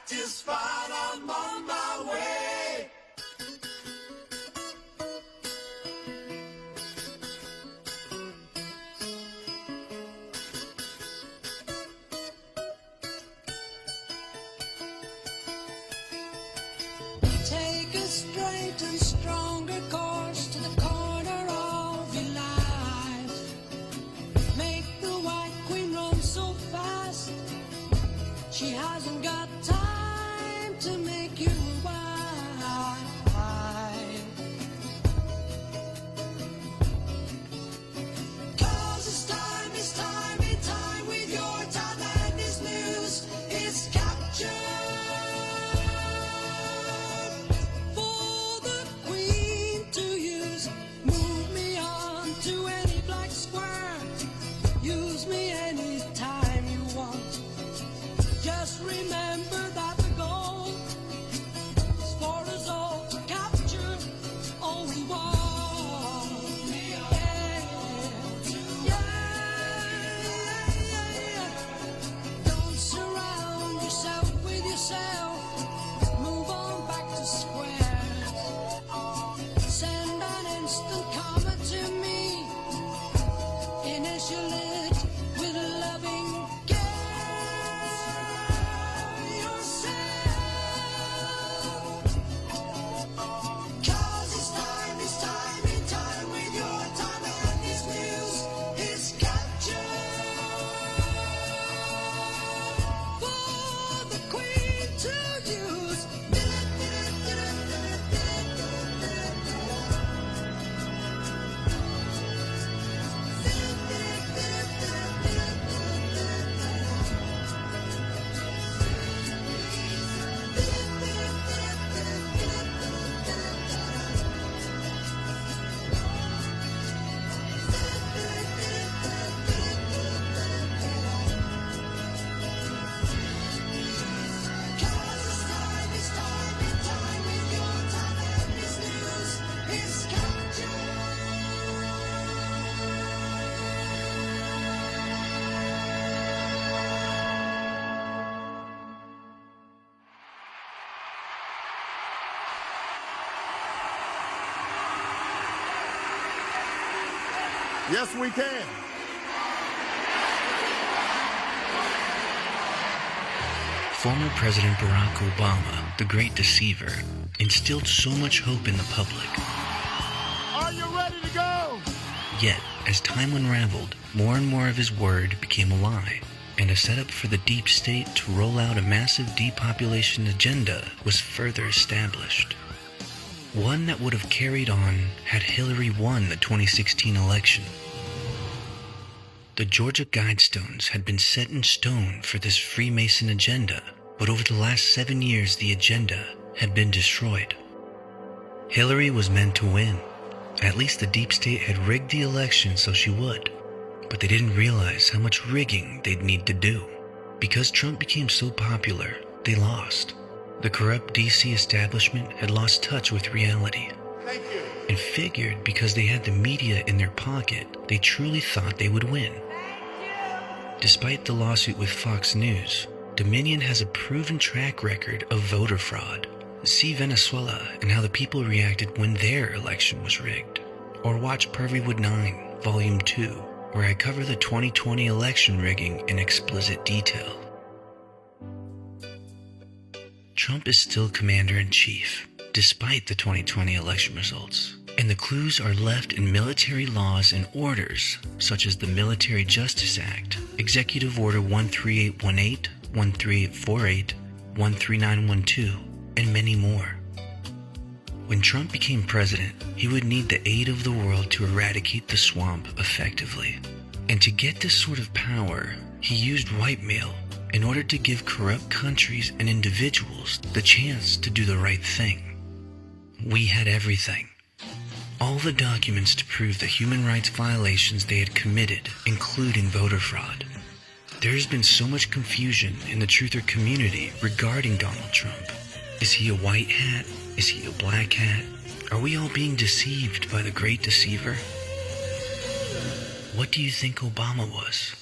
satisfied, I'm on my way. Take a straight and stronger course to the corner of your life. Make the White Queen run so fast, she hasn't got time to make you wild. Cause it's time with your time, and this news is captured. For the Queen to use, move me on to any black square. Use me anytime you want. Just remember that the goal is for us all to capture all we want. Yeah. Don't surround yourself with yourself. Move on back to square. Send an instant comment to me. Initial it with loving care yourself. Cause it's time with your time, and this news is captured. For the Queen to use. Yes, we can. Former President Barack Obama, the great deceiver, instilled so much hope in the public. Are you ready to go? Yet, as time unraveled, more and more of his word became a lie, and a setup for the deep state to roll out a massive depopulation agenda was further established. One that would have carried on had Hillary won the 2016 election. The Georgia Guidestones had been set in stone for this Freemason agenda, but over the last 7 years the agenda had been destroyed. Hillary was meant to win. At least the deep state had rigged the election so she would, but they didn't realize how much rigging they'd need to do. Because Trump became so popular, they lost. The corrupt DC establishment had lost touch with reality. Thank you. And figured because they had the media in their pocket, they truly thought they would win. Despite the lawsuit with Fox News, Dominion has a proven track record of voter fraud. See Venezuela and how the people reacted when their election was rigged. Or watch Purveywood 9, Volume 2, where I cover the 2020 election rigging in explicit detail. Trump is still commander-in-chief, despite the 2020 election results. And the clues are left in military laws and orders, such as the Military Justice Act, Executive Order 13818, 13848, 13912, and many more. When Trump became president, he would need the aid of the world to eradicate the swamp effectively. And to get this sort of power, he used whitemail in order to give corrupt countries and individuals the chance to do the right thing. We had everything. All the documents to prove the human rights violations they had committed, including voter fraud. There has been so much confusion in the truther community regarding Donald Trump. Is he a white hat? Is he a black hat? Are we all being deceived by the great deceiver? What do you think Obama was?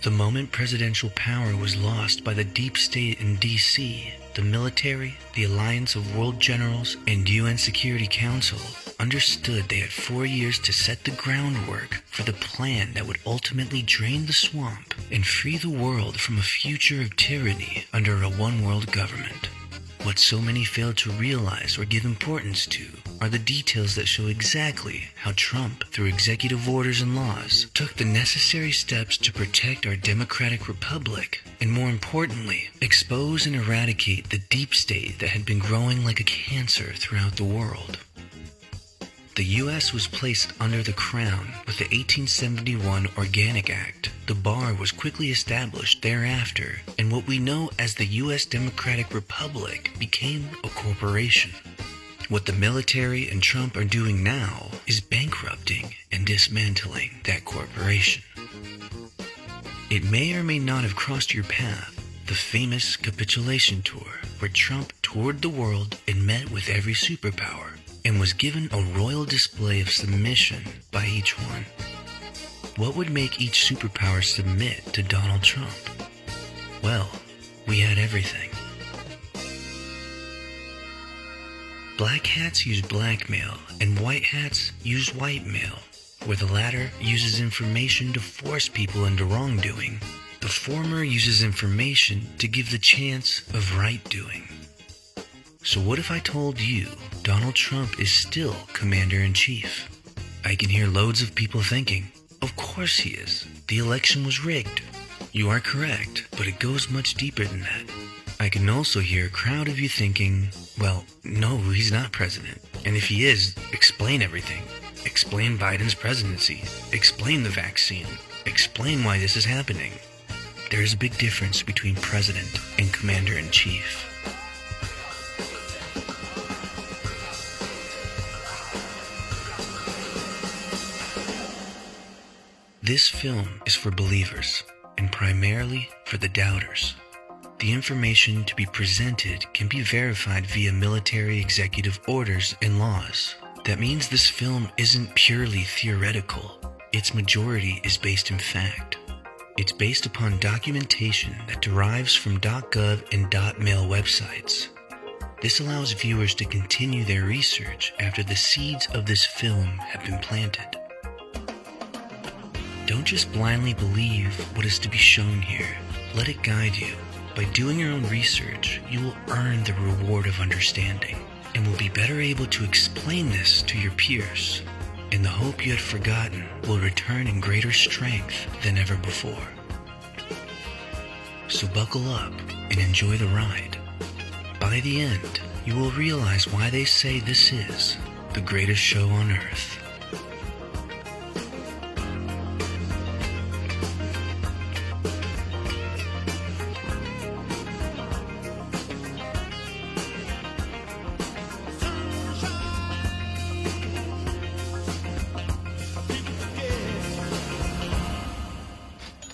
The moment presidential power was lost by the deep state in D.C., the military, the Alliance of World Generals, and UN Security Council understood they had 4 years to set the groundwork for the plan that would ultimately drain the swamp and free the world from a future of tyranny under a one-world government. What so many failed to realize or give importance to are the details that show exactly how Trump, through executive orders and laws, took the necessary steps to protect our democratic republic and, more importantly, expose and eradicate the deep state that had been growing like a cancer throughout the world. The U.S. was placed under the crown with the 1871 Organic Act. The bar was quickly established thereafter, and what we know as the U.S. Democratic Republic became a corporation. What the military and Trump are doing now is bankrupting and dismantling that corporation. It may or may not have crossed your path, the famous capitulation tour, where Trump toured the world and met with every superpower, and was given a royal display of submission by each one. What would make each superpower submit to Donald Trump? Well, we had everything. Black hats use blackmail, and white hats use whitemail, where the latter uses information to force people into wrongdoing. The former uses information to give the chance of right doing. So what if I told you Donald Trump is still Commander-in-Chief? I can hear loads of people thinking, of course he is. The election was rigged. You are correct, but it goes much deeper than that. I can also hear a crowd of you thinking, well, no, he's not president. And if he is, explain everything. Explain Biden's presidency. Explain the vaccine. Explain why this is happening. There is a big difference between president and Commander-in-Chief. This film is for believers, and primarily for the doubters. The information to be presented can be verified via military executive orders and laws. That means this film isn't purely theoretical. Its majority is based in fact. It's based upon documentation that derives from .gov and .mil websites. This allows viewers to continue their research after the seeds of this film have been planted. Don't just blindly believe what is to be shown here. Let it guide you. By doing your own research, you will earn the reward of understanding and will be better able to explain this to your peers. And the hope you had forgotten will return in greater strength than ever before. So buckle up and enjoy the ride. By the end, you will realize why they say this is the greatest show on earth.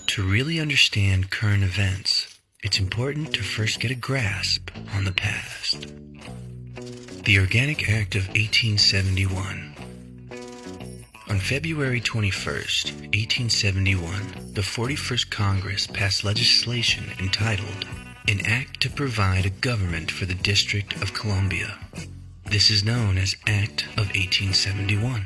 To really understand current events, it's important to first get a grasp on the past. The Organic Act of 1871. On February 21st, 1871, the 41st Congress passed legislation entitled An Act to Provide a Government for the District of Columbia. This is known as Act of 1871.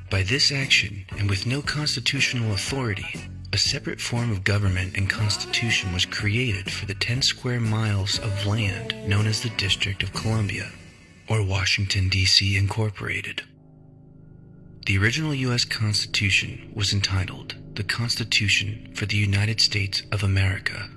By this action, and with no constitutional authority, a separate form of government and constitution was created for the 10 square miles of land known as the District of Columbia, or Washington, D.C. Incorporated. The original U.S. Constitution was entitled the Constitution for the United States of America.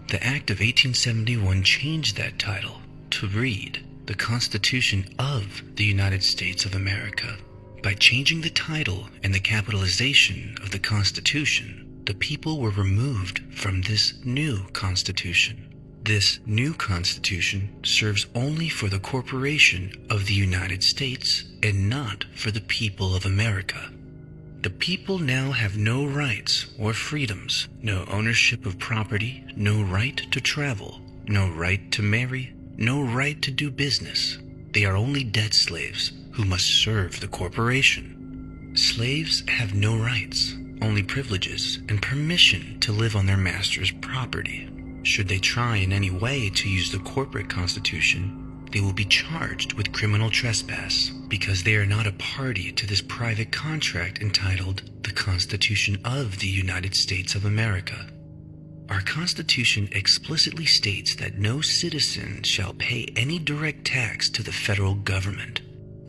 The Act of 1871 changed that title to read the Constitution of the United States of America. By changing the title and the capitalization of the Constitution, the people were removed from this new Constitution. This new Constitution serves only for the corporation of the United States and not for the people of America. The people now have no rights or freedoms, no ownership of property, no right to travel, no right to marry, no right to do business. They are only debt slaves who must serve the corporation. Slaves have no rights. only privileges and permission to live on their master's property. Should they try in any way to use the corporate constitution, they will be charged with criminal trespass because they are not a party to this private contract entitled the Constitution of the United States of America. Our Constitution explicitly states that no citizen shall pay any direct tax to the federal government.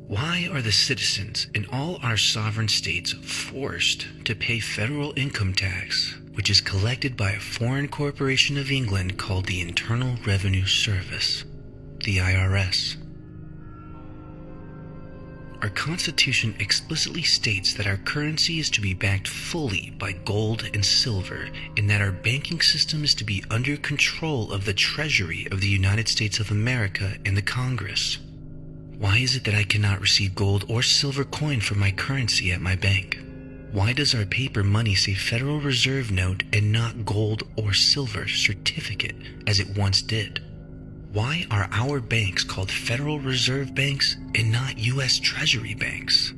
Why are the citizens in all our sovereign states forced to pay federal income tax, which is collected by a foreign corporation of England called the Internal Revenue Service, the IRS? Our Constitution explicitly states that our currency is to be backed fully by gold and silver, and that our banking system is to be under control of the Treasury of the United States of America and the Congress. Why is it that I cannot receive gold or silver coin for my currency at my bank? Why does our paper money say Federal Reserve note and not gold or silver certificate as it once did? Why are our banks called Federal Reserve banks and not U.S. Treasury banks?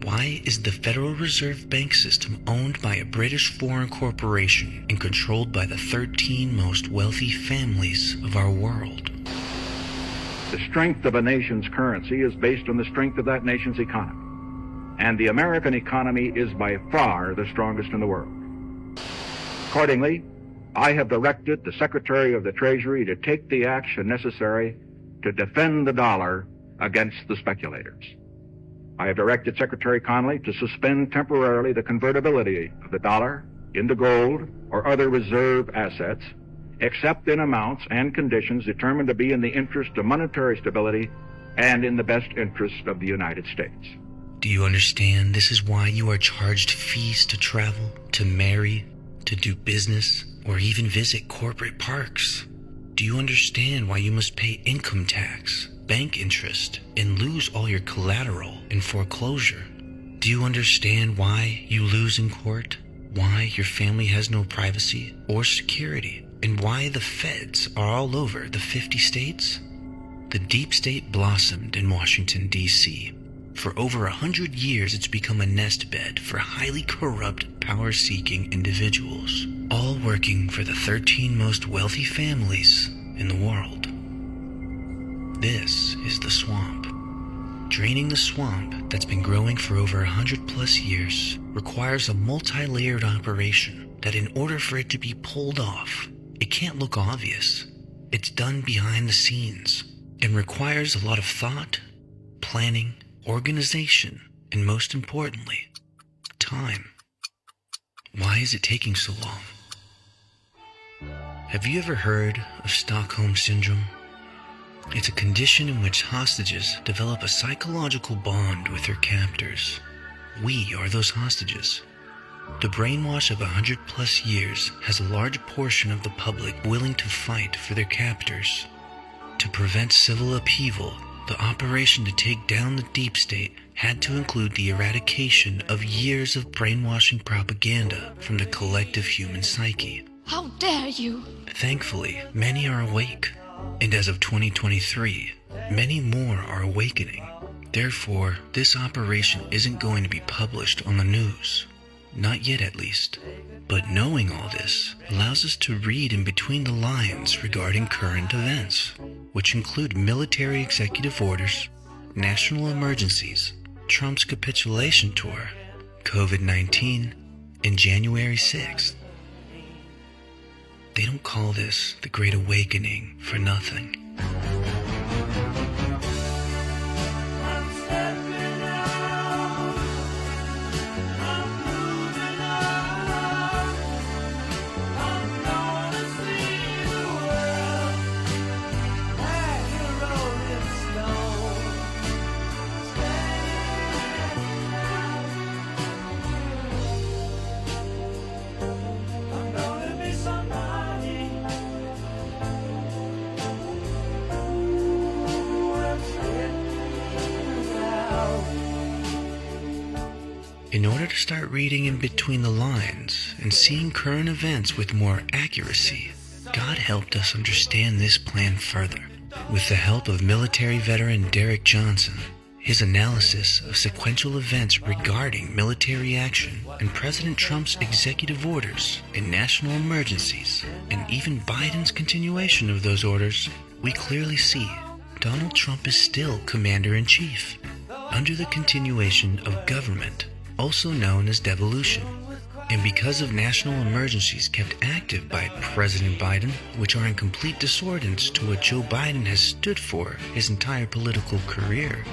Why is the Federal Reserve bank system owned by a British foreign corporation and controlled by the 13 most wealthy families of our world? The strength of a nation's currency is based on the strength of that nation's economy. And the American economy is by far the strongest in the world. Accordingly, I have directed the Secretary of the Treasury to take the action necessary to defend the dollar against the speculators. I have directed Secretary Connally to suspend temporarily the convertibility of the dollar into gold or other reserve assets, except in amounts and conditions determined to be in the interest of monetary stability and in the best interest of the United States. Do you understand this is why you are charged fees to travel, to marry, to do business, or even visit corporate parks? Do you understand why you must pay income tax, bank interest, and lose all your collateral in foreclosure? Do you understand why you lose in court? Why your family has no privacy or security? And why the feds are all over the 50 states? The deep state blossomed in Washington, D.C. For over 100 years, it's become a nest bed for highly corrupt, power-seeking individuals, all working for the 13 most wealthy families in the world. This is the swamp. Draining the swamp that's been growing for over 100 plus years requires a multi-layered operation that in order for it to be pulled off, it can't look obvious. It's done behind the scenes and requires a lot of thought, planning, organization, and most importantly, time. Why is it taking so long? Have you ever heard of Stockholm Syndrome? It's a condition in which hostages develop a psychological bond with their captors. We are those hostages. The brainwash of 100 plus years has a large portion of the public willing to fight for their captors. To prevent civil upheaval, the operation to take down the deep state had to include the eradication of years of brainwashing propaganda from the collective human psyche. How dare you! Thankfully, many are awake, and as of 2023, many more are awakening. Therefore, this operation isn't going to be published on the news. Not yet, at least. But knowing all this allows us to read in between the lines regarding current events, which include military executive orders, national emergencies, Trump's capitulation tour, COVID-19, and January 6th. They don't call this the Great Awakening for nothing. In order to start reading in between the lines and seeing current events with more accuracy, God helped us understand this plan further. With the help of military veteran Derek Johnson, His analysis of sequential events regarding military action and President Trump's executive orders and national emergencies, and even Biden's continuation of those orders, we clearly see Donald Trump is still Commander-in-Chief under the continuation of government, also known as devolution. And because of national emergencies kept active by President Biden, which are in complete discordance to what Joe Biden has stood for his entire political career,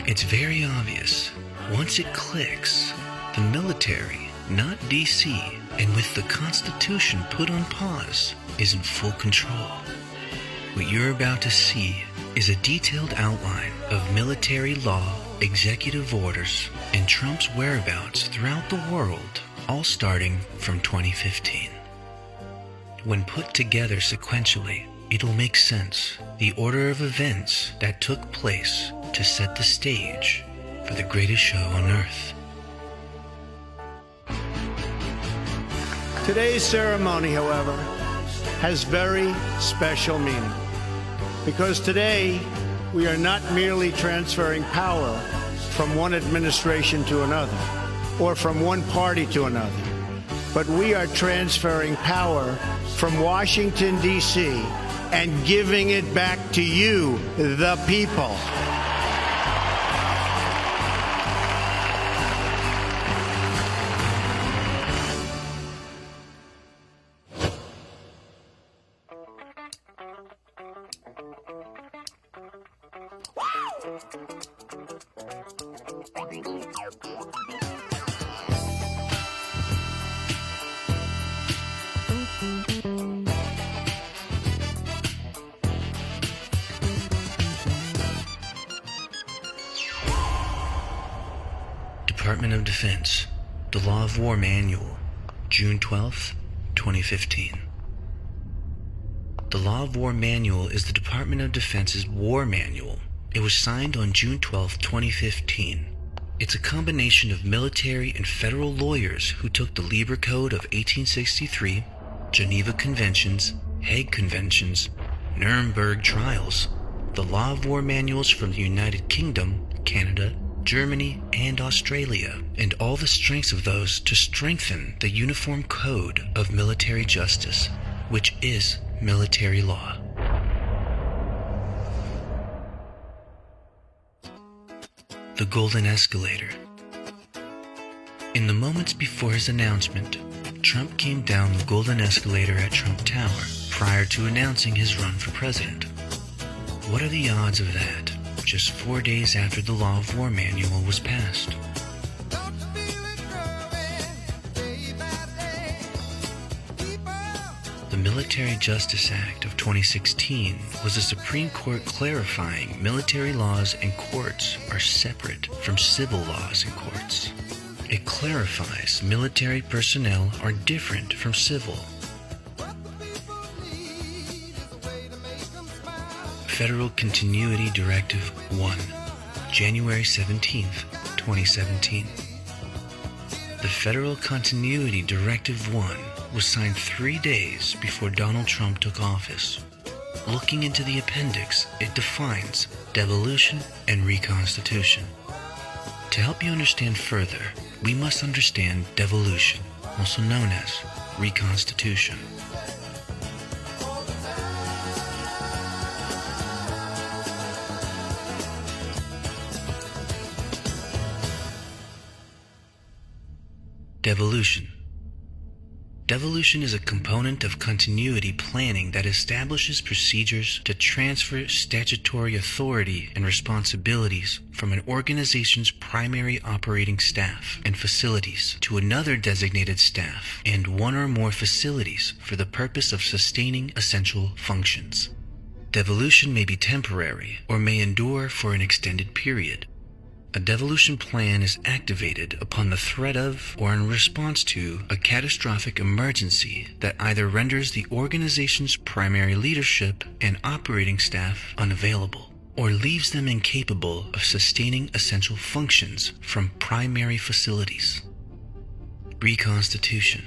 it's very obvious, once it clicks, the military, not DC, and with the Constitution put on pause, is in full control. What you're about to see is a detailed outline of military law, executive orders, and Trump's whereabouts throughout the world, all starting from 2015. When put together sequentially, it'll make sense, the order of events that took place to set the stage for the greatest show on earth. Today's ceremony, however, has very special meaning, because today we are not merely transferring power from one administration to another, or from one party to another, but we are transferring power from Washington, D.C., and giving it back to you, the people. Department of Defense, The Law of War Manual, June 12, 2015. The Law of War Manual is the Department of Defense's war manual. It was signed on June 12, 2015. It's a combination of military and federal lawyers who took the Lieber Code of 1863, Geneva Conventions, Hague Conventions, Nuremberg Trials, the Law of War manuals from the United Kingdom, Canada, Germany, and Australia, and all the strengths of those to strengthen the Uniform Code of Military Justice, which is military law. The Golden Escalator. In the moments before his announcement, Trump came down the Golden Escalator at Trump Tower prior to announcing his run for president. What are the odds of that, just 4 days after the Law of War Manual was passed? The Military Justice Act of 2016 was the Supreme Court clarifying military laws and courts are separate from civil laws and courts. It clarifies military personnel are different from civil. Federal Continuity Directive 1, January 17, 2017. The Federal Continuity Directive 1 was signed 3 days before Donald Trump took office. Looking into the appendix, it defines devolution and reconstitution. To help you understand further, we must understand devolution, also known as reconstitution. Devolution. Devolution is a component of continuity planning that establishes procedures to transfer statutory authority and responsibilities from an organization's primary operating staff and facilities to another designated staff and one or more facilities for the purpose of sustaining essential functions. Devolution may be temporary or may endure for an extended period. A devolution plan is activated upon the threat of or in response to a catastrophic emergency that either renders the organization's primary leadership and operating staff unavailable or leaves them incapable of sustaining essential functions from primary facilities. Reconstitution.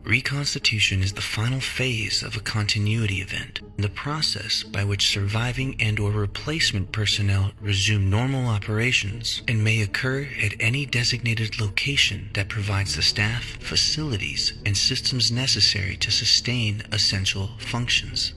Reconstitution is the final phase of a continuity event, the process by which surviving and/or replacement personnel resume normal operations and may occur at any designated location that provides the staff, facilities, and systems necessary to sustain essential functions.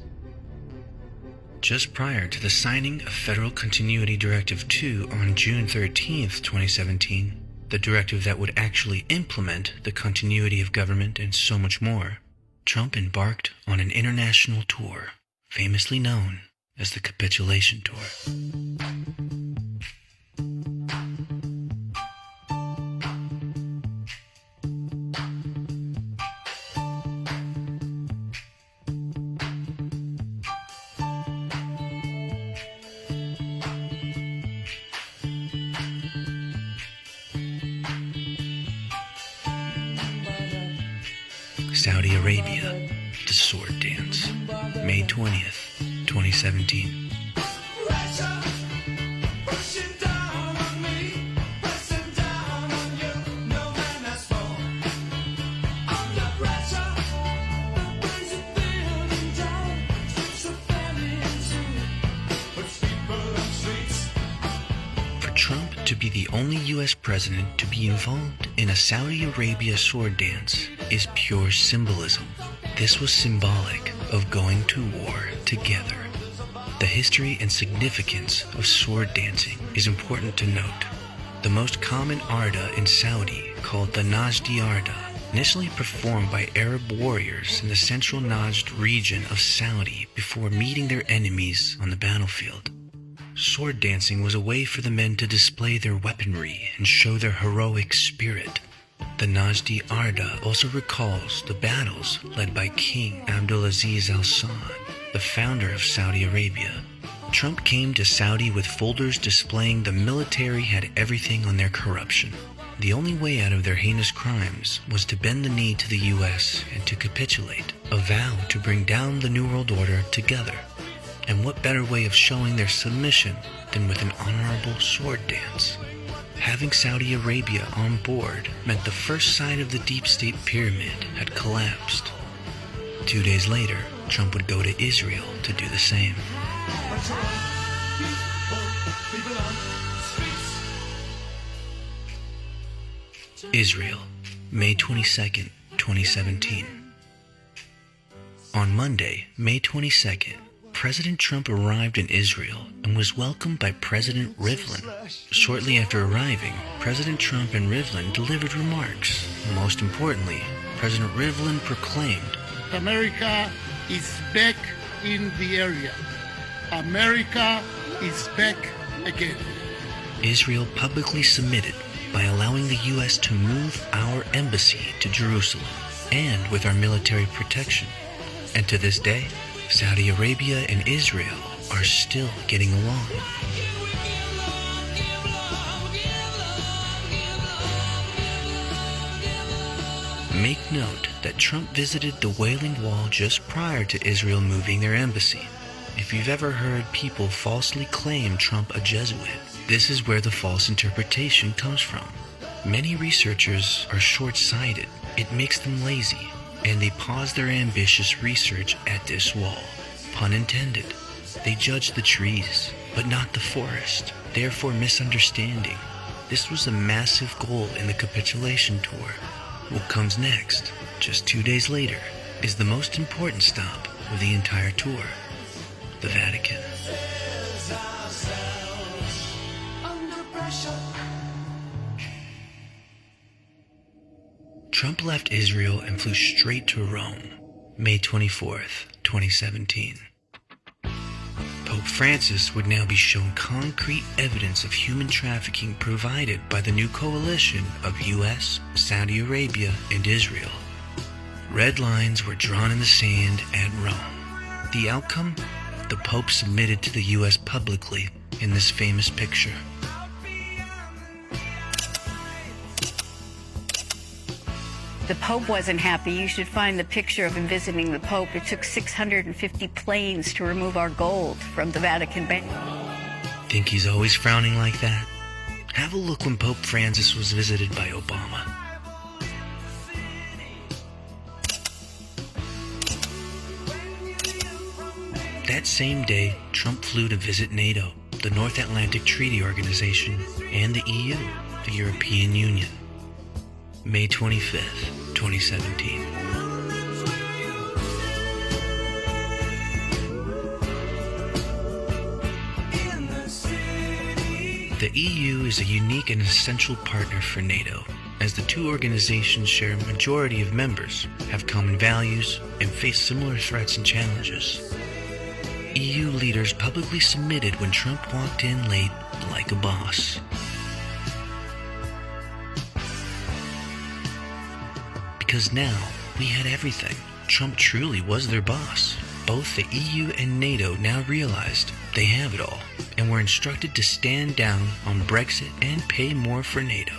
Just prior to the signing of Federal Continuity Directive 2 on June 13, 2017, the directive that would actually implement the continuity of government and so much more, Trump embarked on an international tour, famously known as the Capitulation Tour. Saudi Arabia, the sword dance, May 20th, 2017. Pressure, pushing down on me, pressing down on you. No man has fallen under pressure. The brings it building down, strips the family in two, puts people on streets. For Trump to be the only U.S. president to be involved in a Saudi Arabia sword dance is pure symbolism. This was symbolic of going to war together. The history and significance of sword dancing is important to note. The most common Arda in Saudi, called the Najdi Arda, initially performed by Arab warriors in the central Najd region of Saudi before meeting their enemies on the battlefield. Sword dancing was a way for the men to display their weaponry and show their heroic spirit. The Najdi Arda also recalls the battles led by King Abdulaziz Al Saud, the founder of Saudi Arabia. Trump came to Saudi with folders displaying the military had everything on their corruption. The only way out of their heinous crimes was to bend the knee to the U.S. and to capitulate, a vow to bring down the New World Order together. And what better way of showing their submission than with an honorable sword dance? Having Saudi Arabia on board meant the first sign of the deep state pyramid had collapsed. 2 days later, Trump would go to Israel to do the same. Israel, May 22nd, 2017. On Monday, May 22nd, President Trump arrived in Israel and was welcomed by President Rivlin. Shortly after arriving, President Trump and Rivlin delivered remarks. Most importantly, President Rivlin proclaimed, America is back in the area. America is back again. Israel publicly submitted by allowing the U.S. to move our embassy to Jerusalem and with our military protection. And to this day, Saudi Arabia and Israel are still getting along. Make note that Trump visited the Wailing Wall just prior to Israel moving their embassy. If you've ever heard people falsely claim Trump a Jesuit, this is where the false interpretation comes from. Many researchers are short-sighted. It makes them lazy, and they pause their ambitious research at this wall. Pun intended. They judge the trees, but not the forest, therefore misunderstanding. This was a massive goal in the capitulation tour. What comes next, just 2 days later, is the most important stop of the entire tour, the Vatican. Trump left Israel and flew straight to Rome, May 24th, 2017. Pope Francis would now be shown concrete evidence of human trafficking provided by the new coalition of U.S., Saudi Arabia, and Israel. Red lines were drawn in the sand at Rome. The outcome? The Pope submitted to the U.S. publicly in this famous picture. The Pope wasn't happy. You should find the picture of him visiting the Pope. It took 650 planes to remove our gold from the Vatican Bank. Think he's always frowning like that? Have a look when Pope Francis was visited by Obama. That same day, Trump flew to visit NATO, the North Atlantic Treaty Organization, and the EU, the European Union. May 25th, 2017. The EU is a unique and essential partner for NATO, as the two organizations share a majority of members, have common values, and face similar threats and challenges. EU leaders publicly submitted when Trump walked in late like a boss. Because now, we had everything. Trump truly was their boss. Both the EU and NATO now realized they have it all, and were instructed to stand down on Brexit and pay more for NATO.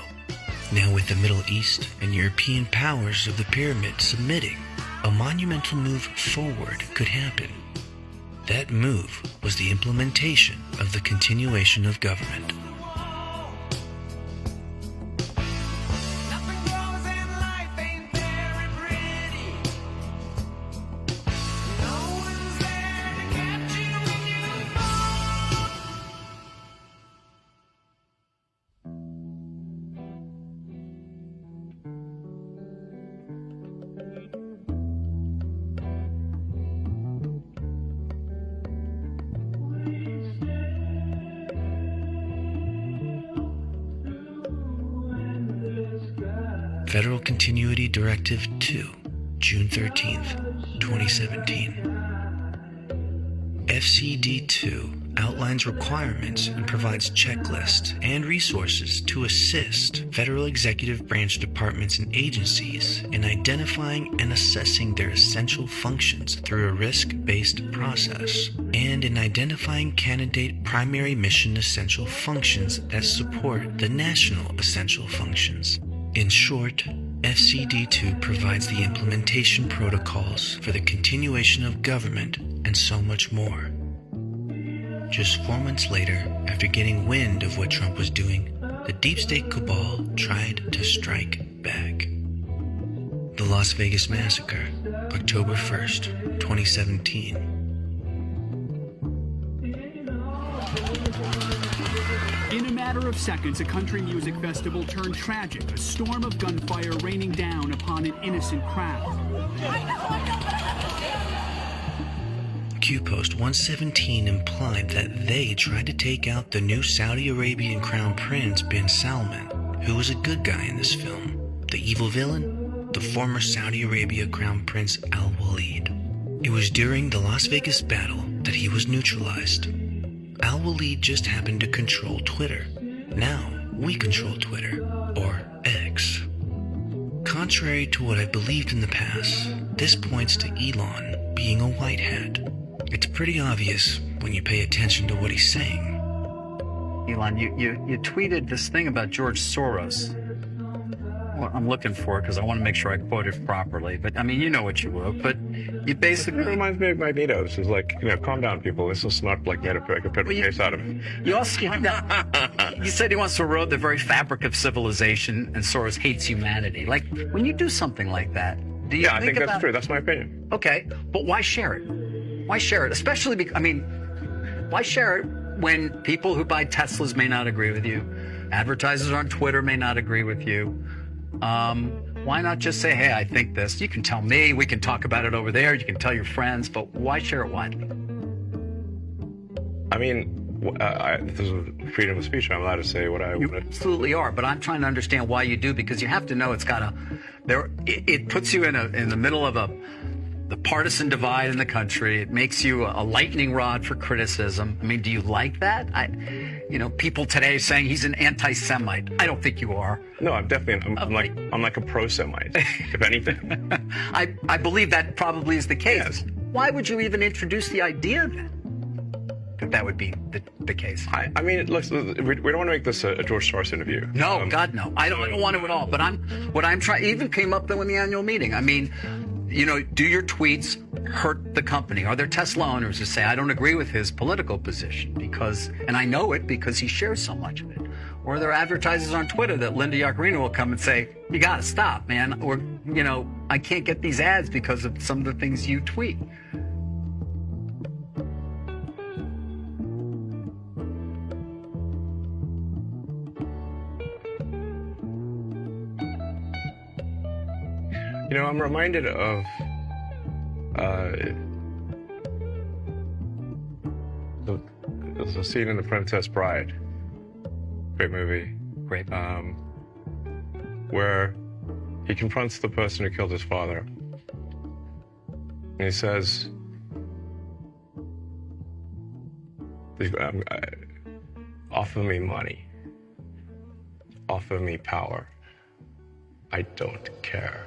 Now with the Middle East and European powers of the pyramid submitting, a monumental move forward could happen. That move was the implementation of the continuation of government. Nothing grows in life ain't very pretty. No one's there to catch you when you fall. Federal Continuity Directive 2, June 13th, 2017. FCD2 outlines requirements and provides checklists and resources to assist federal executive branch departments and agencies in identifying and assessing their essential functions through a risk-based process, and in identifying candidate primary mission essential functions that support the national essential functions. In short, FCD2 provides the implementation protocols for the continuation of government and so much more. Just 4 months later, after getting wind of what Trump was doing, the deep state cabal tried to strike back. The Las Vegas Massacre, October 1st, 2017. In a matter of seconds, a country music festival turned tragic, a storm of gunfire raining down upon an innocent crowd. Q-Post 117 implied that they tried to take out the new Saudi Arabian Crown Prince bin Salman, who was a good guy in this film. The evil villain? The former Saudi Arabia Crown Prince Al-Walid. It was during the Las Vegas battle that he was neutralized. Al-Walid just happened to control Twitter. Now, we control Twitter, or X. Contrary to what I believed in the past, this points to Elon being a white hat. It's pretty obvious when you pay attention to what he's saying. Elon, you tweeted this thing about George Soros. Well, I'm looking for it because I want to make sure I quote it properly. But, I mean, you know what you wrote. But you basically... It reminds me of Magneto's. It's like, calm down, people. This is not like made a case out of it. You also... you said he wants to erode the very fabric of civilization, and Soros hates humanity. Like, when you do something like that, do you I think that's true. That's my opinion. Okay, but why share it? Why share it? Especially because, why share it when people who buy Teslas may not agree with you, advertisers on Twitter may not agree with you? Why not just say, hey, I think this. You can tell me, we can talk about it over there, you can tell your friends, but why share it widely? This is freedom of speech. I'm allowed to say what I want. You absolutely are, but I'm trying to understand why you do, because you have to know it puts you in the middle of the partisan divide in the country. It makes you a lightning rod for criticism. Do you like that? People today saying he's an anti-Semite. I don't think you are. No, I'm definitely. I'm like a pro-Semite, if anything. I believe that probably is the case. Yes. Why would you even introduce the idea then that would be the case? We don't want to make this a George Soros interview. No, God, no. I don't want to at all. But what I'm trying, even came up though in the annual meeting. Do your tweets hurt the company? Are there Tesla owners who say, I don't agree with his political position and I know it because he shares so much of it? Or are there advertisers on Twitter that Linda Yaccarino will come and say, you got to stop, man. Or, I can't get these ads because of some of the things you tweet. You know, I'm reminded of there's a scene in The Princess Bride. Great movie. Great. Where he confronts the person who killed his father. And he says, offer me money. Offer me power. I don't care.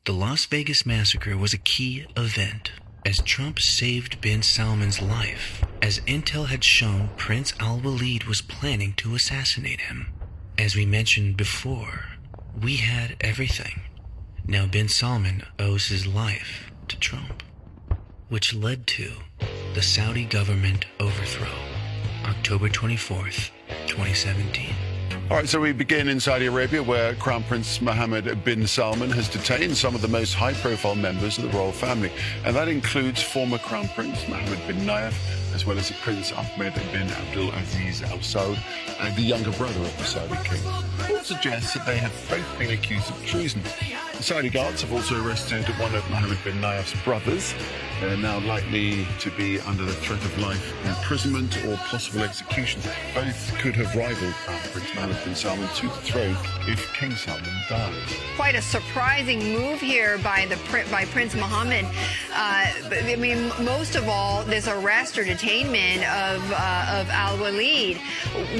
The Las Vegas massacre was a key event, as Trump saved bin Salman's life, as intel had shown Prince Al-Walid was planning to assassinate him. As we mentioned before, we had everything. Now bin Salman owes his life to Trump, which led to the Saudi government overthrow, October 24th, 2017. All right, so we begin in Saudi Arabia, where Crown Prince Mohammed bin Salman has detained some of the most high-profile members of the royal family, and that includes former Crown Prince Mohammed bin Nayef, as well as Prince Ahmed bin Abdul Aziz Al Saud, the younger brother of the Saudi king. All suggests that they have both been accused of treason. The Saudi guards have also arrested one of Mohammed bin Nayef's brothers. They're now likely to be under the threat of life imprisonment or possible execution. Both could have rivaled Crown Prince Mohammed bin Salman to the throne if King Salman dies. Quite a surprising move here by Prince Mohammed. I mean, most of all, this arrest or detainment of Al-Walid.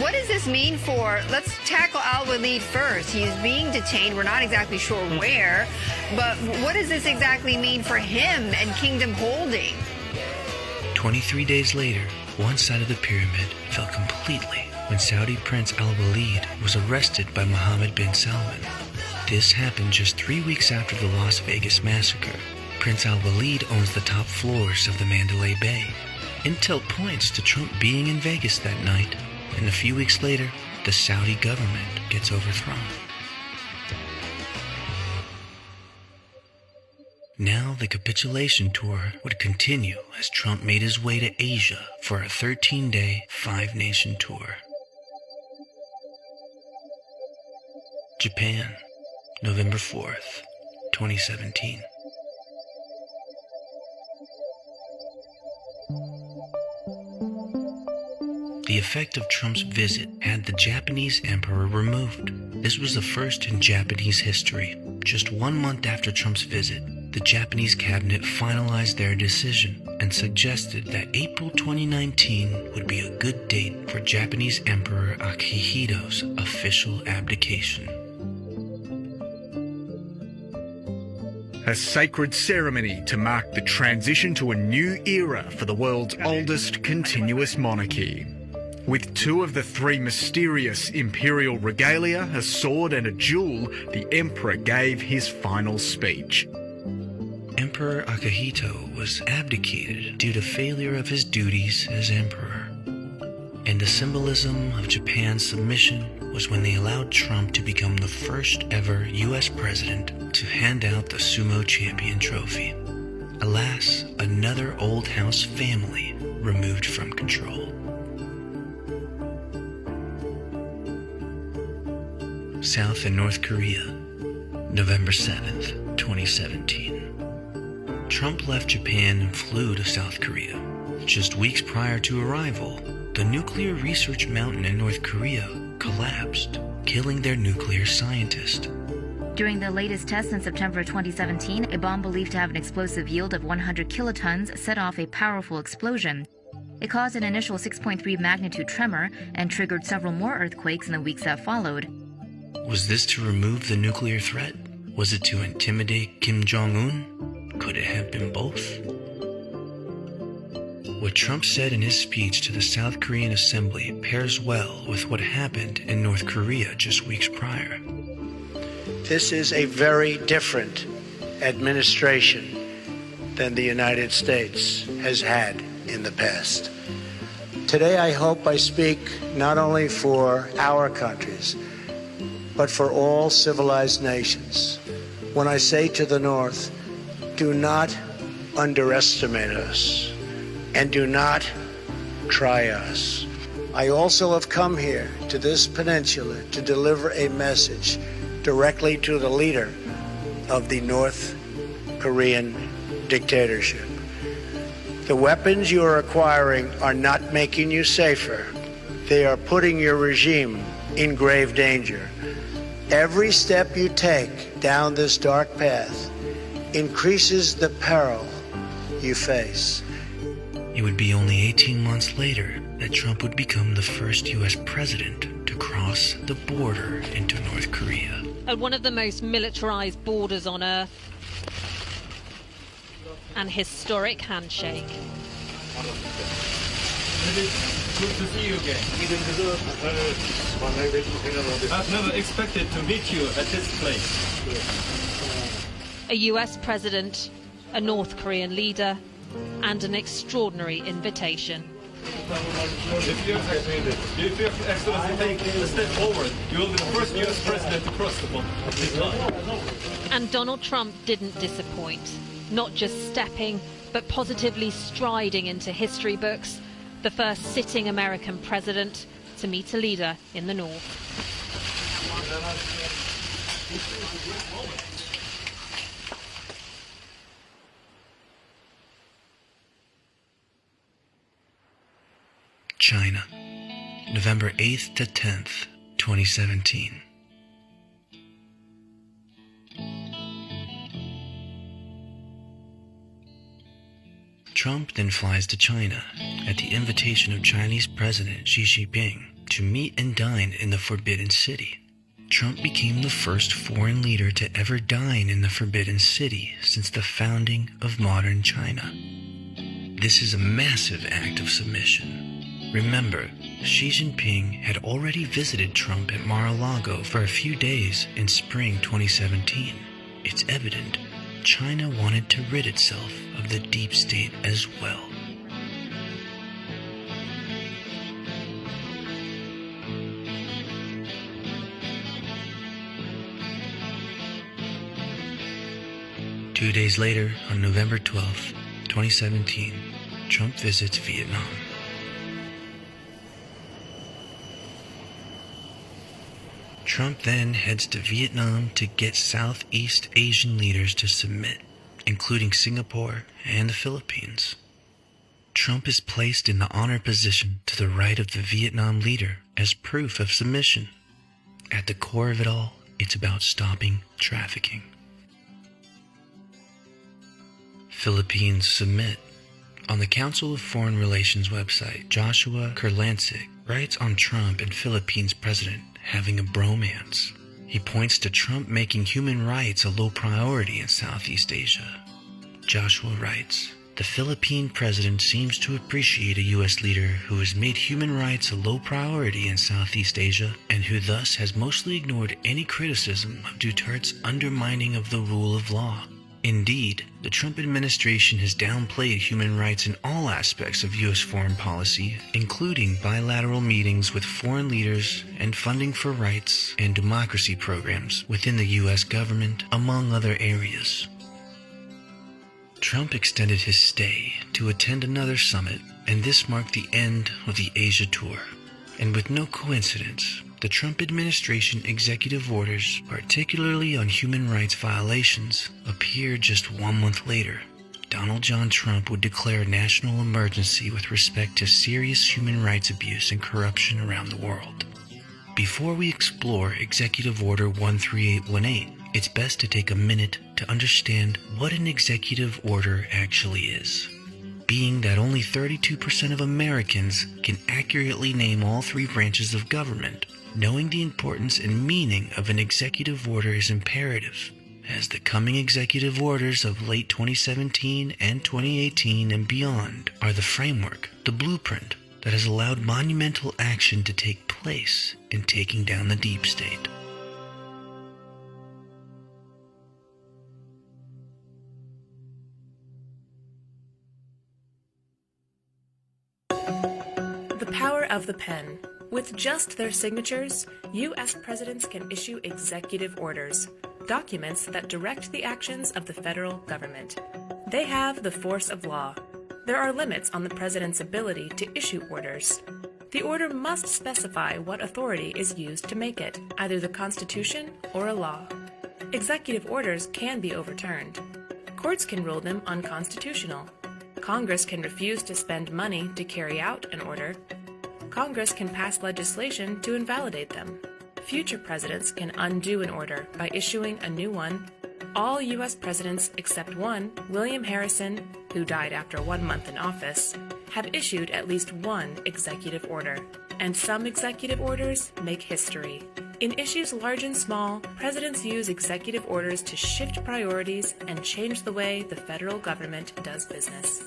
What does this mean for? Let's tackle Al-Walid first. He's being detained. We're not exactly sure where, but what does this exactly mean for him and Kingdom holding? 23 days later, one side of the pyramid fell completely when Saudi Prince Al-Walid was arrested by Mohammed bin Salman. This happened just 3 weeks after the Las Vegas massacre. Prince Al-Walid owns the top floors of the Mandalay Bay. Intel points to Trump being in Vegas that night, and a few weeks later, the Saudi government gets overthrown. Now the capitulation tour would continue as Trump made his way to Asia for a 13-day, 5-nation tour. Japan, November 4th, 2017. The effect of Trump's visit had the Japanese emperor removed. This was the first in Japanese history. Just 1 month after Trump's visit, the Japanese cabinet finalized their decision and suggested that April 2019 would be a good date for Japanese Emperor Akihito's official abdication. A sacred ceremony to mark the transition to a new era for the world's oldest continuous monarchy. With 2 of the 3 mysterious imperial regalia, a sword and a jewel, the emperor gave his final speech. Emperor Akihito was abdicated due to failure of his duties as emperor. And the symbolism of Japan's submission was when they allowed Trump to become the first ever U.S. president to hand out the sumo champion trophy. Alas, another old house family removed from control. South and North Korea, November 7th, 2017. Trump left Japan and flew to South Korea. Just weeks prior to arrival, the nuclear research mountain in North Korea collapsed, killing their nuclear scientist. During the latest test in September 2017, a bomb believed to have an explosive yield of 100 kilotons set off a powerful explosion. It caused an initial 6.3 magnitude tremor and triggered several more earthquakes in the weeks that followed. Was this to remove the nuclear threat? Was it to intimidate Kim Jong-un? Could it have been both? What Trump said in his speech to the South Korean Assembly pairs well with what happened in North Korea just weeks prior. This is a very different administration than the United States has had in the past. Today, I hope I speak not only for our countries, but for all civilized nations. When I say to the North, do not underestimate us and do not try us. I also have come here to this peninsula to deliver a message directly to the leader of the North Korean dictatorship. The weapons you are acquiring are not making you safer. They are putting your regime in grave danger. Every step you take down this dark path increases the peril you face. It would be only 18 months later that Trump would become the first U.S. president to cross the border into North Korea. At one of the most militarized borders on Earth, an historic handshake. Good to see you again. I've never expected to meet you at this place. A US president, a North Korean leader, and an extraordinary invitation. If Your Excellency take a step forward, you will be the first US president to cross this line. And Donald Trump didn't disappoint. Not just stepping, but positively striding into history books, the first sitting American president to meet a leader in the North. China, November 8th to 10th, 2017. Trump then flies to China at the invitation of Chinese President Xi Jinping to meet and dine in the Forbidden City. Trump became the first foreign leader to ever dine in the Forbidden City since the founding of modern China. This is a massive act of submission. Remember, Xi Jinping had already visited Trump at Mar-a-Lago for a few days in spring 2017. It's evident China wanted to rid itself of the deep state as well. Two days later, on November 12th, 2017, Trump visits Vietnam. Trump then heads to Vietnam to get Southeast Asian leaders to submit, including Singapore and the Philippines. Trump is placed in the honor position to the right of the Vietnam leader as proof of submission. At the core of it all, it's about stopping trafficking. Philippines submit. On the Council of Foreign Relations website, Joshua Kurlansik writes on Trump and Philippines president having a bromance. He points to Trump making human rights a low priority in Southeast Asia. Joshua writes, "The Philippine president seems to appreciate a U.S. leader who has made human rights a low priority in Southeast Asia and who thus has mostly ignored any criticism of Duterte's undermining of the rule of law. Indeed, the Trump administration has downplayed human rights in all aspects of U.S. foreign policy, including bilateral meetings with foreign leaders and funding for rights and democracy programs within the U.S. government, among other areas." Trump extended his stay to attend another summit, and this marked the end of the Asia tour. And with no coincidence, the Trump administration executive orders, particularly on human rights violations, appeared just 1 month later. Donald John Trump would declare a national emergency with respect to serious human rights abuse and corruption around the world. Before we explore Executive Order 13818, it's best to take a minute to understand what an executive order actually is. Being that only 32% of Americans can accurately name all three branches of government, knowing the importance and meaning of an executive order is imperative, as the coming executive orders of late 2017 and 2018 and beyond are the framework, the blueprint, that has allowed monumental action to take place in taking down the deep state. The power of the pen. With just their signatures, U.S. presidents can issue executive orders, documents that direct the actions of the federal government. They have the force of law. There are limits on the president's ability to issue orders. The order must specify what authority is used to make it, either the Constitution or a law. Executive orders can be overturned. Courts can rule them unconstitutional. Congress can refuse to spend money to carry out an order. Congress can pass legislation to invalidate them. Future presidents can undo an order by issuing a new one. All U.S. presidents except one, William Harrison, who died after 1 month in office, have issued at least one executive order. And some executive orders make history. In issues large and small, presidents use executive orders to shift priorities and change the way the federal government does business.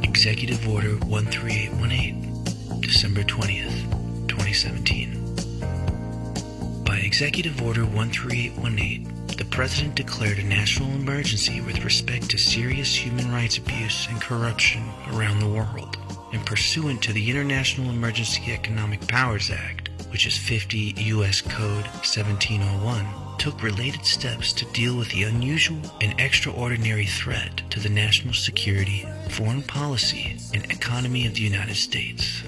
Executive Order 13818, December 20th, 2017. By Executive Order 13818, the President declared a national emergency with respect to serious human rights abuse and corruption around the world, and pursuant to the International Emergency Economic Powers Act, which is 50 U.S. Code 1701, took related steps to deal with the unusual and extraordinary threat to the national security, foreign policy, and economy of the United States.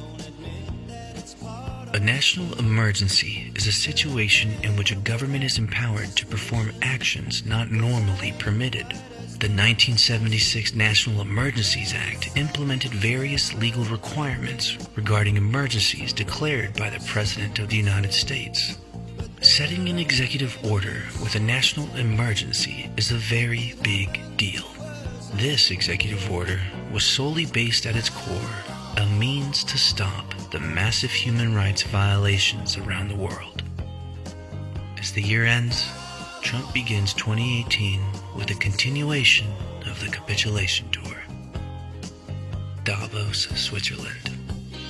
A national emergency is a situation in which a government is empowered to perform actions not normally permitted. The 1976 National Emergencies Act implemented various legal requirements regarding emergencies declared by the President of the United States. Setting an executive order with a national emergency is a very big deal. This executive order was solely based at its core a means to stop the massive human rights violations around the world. As the year ends, Trump begins 2018 with a continuation of the capitulation tour. Davos, Switzerland,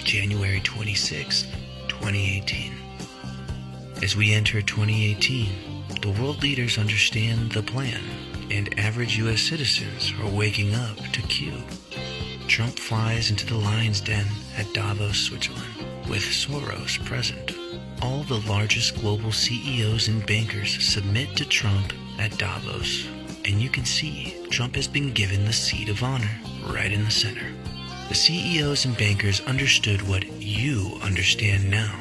January 26, 2018. As we enter 2018, the world leaders understand the plan, and average U.S. citizens are waking up to Q. Trump flies into the lion's den at Davos, Switzerland, with Soros present. All the largest global CEOs and bankers submit to Trump at Davos, and you can see Trump has been given the seat of honor right in the center. The CEOs and bankers understood what you understand now.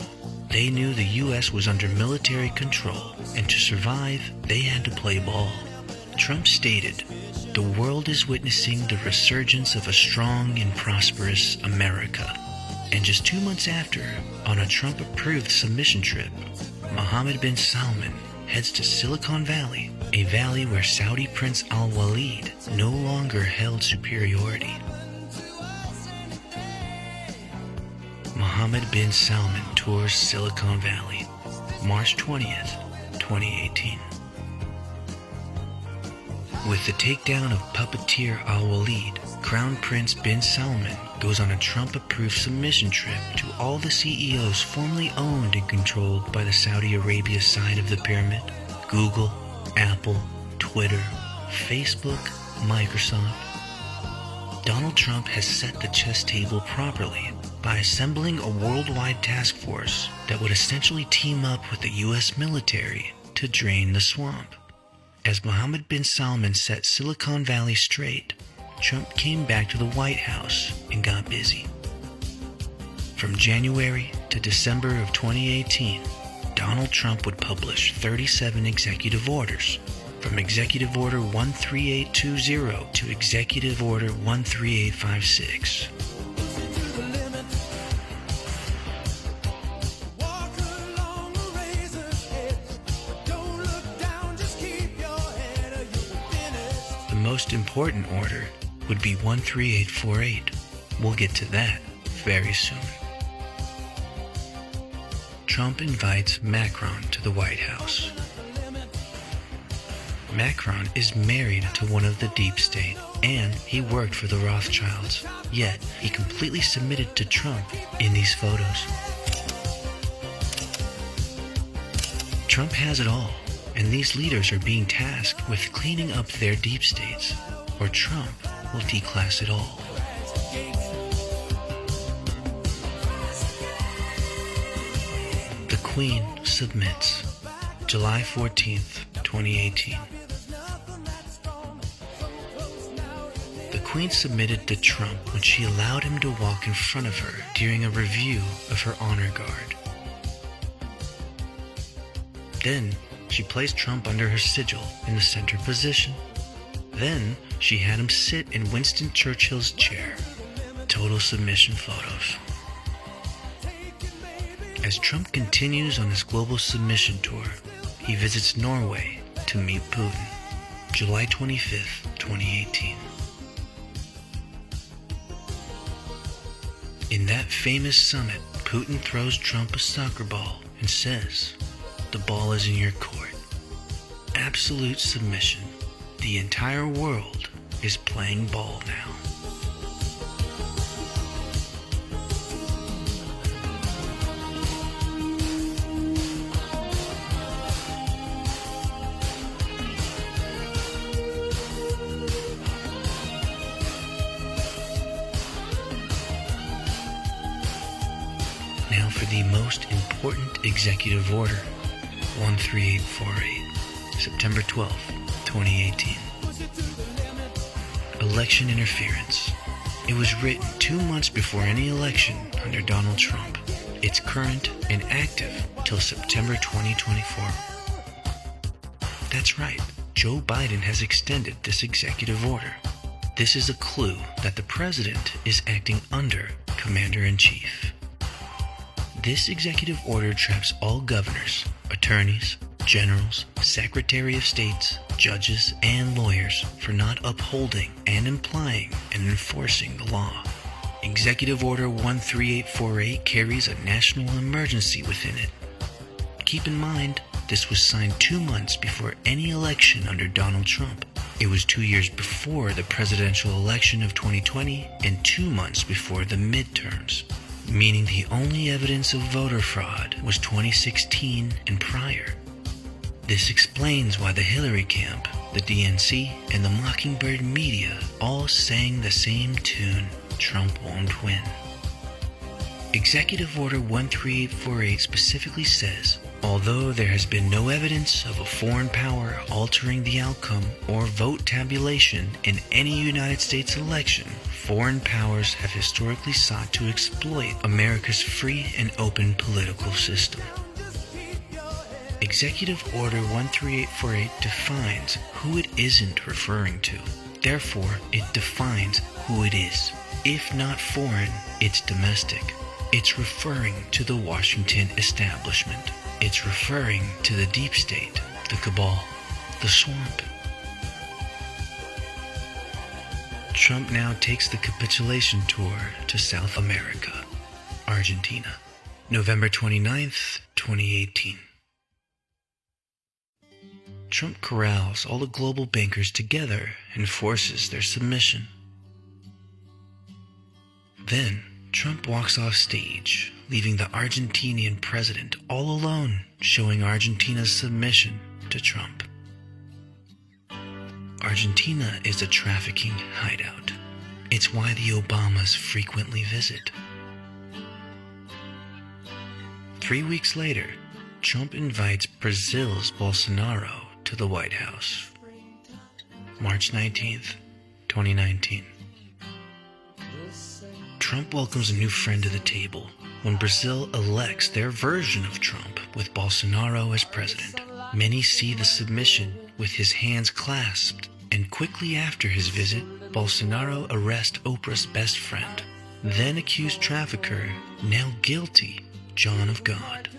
They knew the U.S. was under military control, and to survive, they had to play ball. Trump stated, "The world is witnessing the resurgence of a strong and prosperous America." And just 2 months after, on a Trump-approved submission trip, Mohammed bin Salman heads to Silicon Valley, a valley where Saudi Prince Al-Walid no longer held superiority. Mohammed bin Salman tours Silicon Valley, March 20th, 2018. With the takedown of puppeteer Al-Walid, Crown Prince bin Salman goes on a Trump-approved submission trip to all the CEOs formerly owned and controlled by the Saudi Arabia side of the pyramid: Google, Apple, Twitter, Facebook, Microsoft. Donald Trump has set the chess table properly by assembling a worldwide task force that would essentially team up with the U.S. military to drain the swamp. As Mohammed bin Salman set Silicon Valley straight, Trump came back to the White House and got busy. From January to December of 2018, Donald Trump would publish 37 executive orders, from Executive Order 13820 to Executive Order 13856. The most important order would be 13848. We'll get to that very soon. Trump invites Macron to the White House. Macron is married to one of the deep state, and he worked for the Rothschilds, yet he completely submitted to Trump in these photos. Trump has it all: and these leaders are being tasked with cleaning up their deep states, or Trump will declass it all. The Queen submits. July 14th, 2018. The Queen submitted to Trump when she allowed him to walk in front of her during a review of her honor guard. Then, she placed Trump under her sigil in the center position. Then, she had him sit in Winston Churchill's chair. Total submission photos. As Trump continues on his global submission tour, he visits Norway to meet Putin. July 25th, 2018. In that famous summit, Putin throws Trump a soccer ball and says, "The ball is in your court." Absolute submission. The entire world is playing ball now. Now for the most important executive order, 13848, September 12th, 2018. Election interference. It was written 2 months before any election under Donald Trump. It's current and active till September 2024. That's right, Joe Biden has extended this executive order. This is a clue that the president is acting under Commander-in-Chief. This executive order traps all governors, attorneys, generals, Secretary of States, judges, and lawyers for not upholding and implying and enforcing the law. Executive Order 13848 carries a national emergency within it. Keep in mind, this was signed 2 months before any election under Donald Trump. It was 2 years before the presidential election of 2020 and 2 months before the midterms, meaning the only evidence of voter fraud was 2016 and prior. This explains why the Hillary camp, the DNC, and the Mockingbird media all sang the same tune, "Trump won't win." Executive Order 13848 specifically says, although there has been no evidence of a foreign power altering the outcome or vote tabulation in any United States election, foreign powers have historically sought to exploit America's free and open political system. Executive Order 13848 defines who it isn't referring to. Therefore, it defines who it is. If not foreign, it's domestic. It's referring to the Washington establishment. It's referring to the deep state, the cabal, the swamp. Trump now takes the capitulation tour to South America, Argentina, November 29th, 2018. Trump corrals all the global bankers together and forces their submission. Then, Trump walks off stage, leaving the Argentinian president all alone, showing Argentina's submission to Trump. Argentina is a trafficking hideout. It's why the Obamas frequently visit. 3 weeks later, Trump invites Brazil's Bolsonaro to the White House. March 19th, 2019. Trump welcomes a new friend to the table when Brazil elects their version of Trump with Bolsonaro as president. Many see the submission with his hands clasped, and quickly after his visit, Bolsonaro arrests Oprah's best friend, then accused trafficker, now guilty, John of God.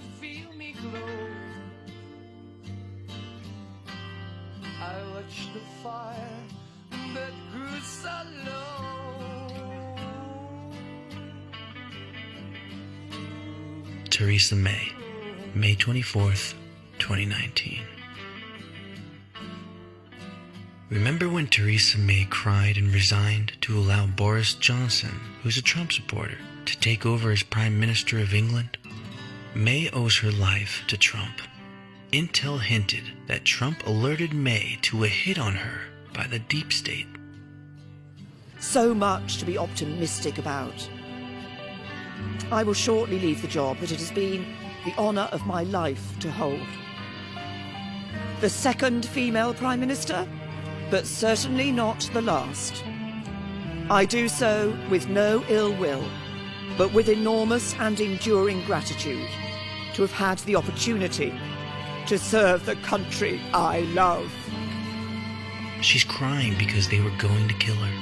Theresa May, May 24th, 2019. Remember when Theresa May cried and resigned to allow Boris Johnson, who's a Trump supporter, to take over as Prime Minister of England? May owes her life to Trump. intel hinted that Trump alerted May to a hit on her by the deep state. So much to be optimistic about. I will shortly leave the job that it has been the honour of my life to hold. The second female Prime Minister, but certainly not the last. I do so with no ill will, but with enormous and enduring gratitude to have had the opportunity to serve the country I love. She's crying because they were going to kill her,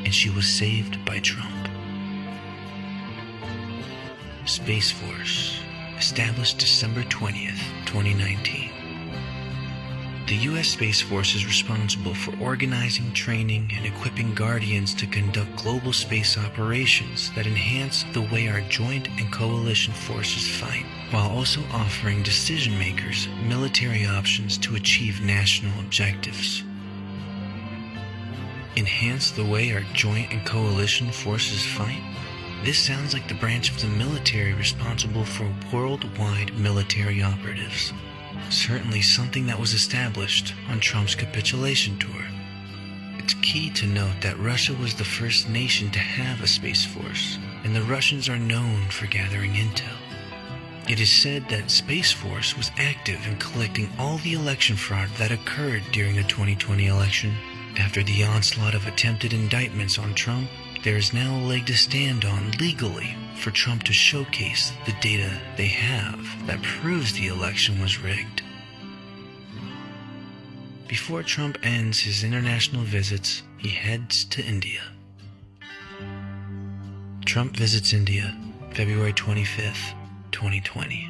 and she was saved by Trump. Space Force, established December 20th, 2019. The U.S. Space Force is responsible for organizing, training, and equipping Guardians to conduct global space operations that enhance the way our joint and coalition forces fight, while also offering decision-makers military options to achieve national objectives. Enhance the way our joint and coalition forces fight? This sounds like the branch of the military responsible for worldwide military operatives. Certainly something that was established on Trump's capitulation tour. It's key to note that Russia was the first nation to have a space force, and the Russians are known for gathering intel. It is said that Space Force was active in collecting all the election fraud that occurred during the 2020 election. After the onslaught of attempted indictments on Trump, there is now a leg to stand on legally for Trump to showcase the data they have that proves the election was rigged. Before Trump ends his international visits, he heads to India. Trump visits India, February 25th, 2020.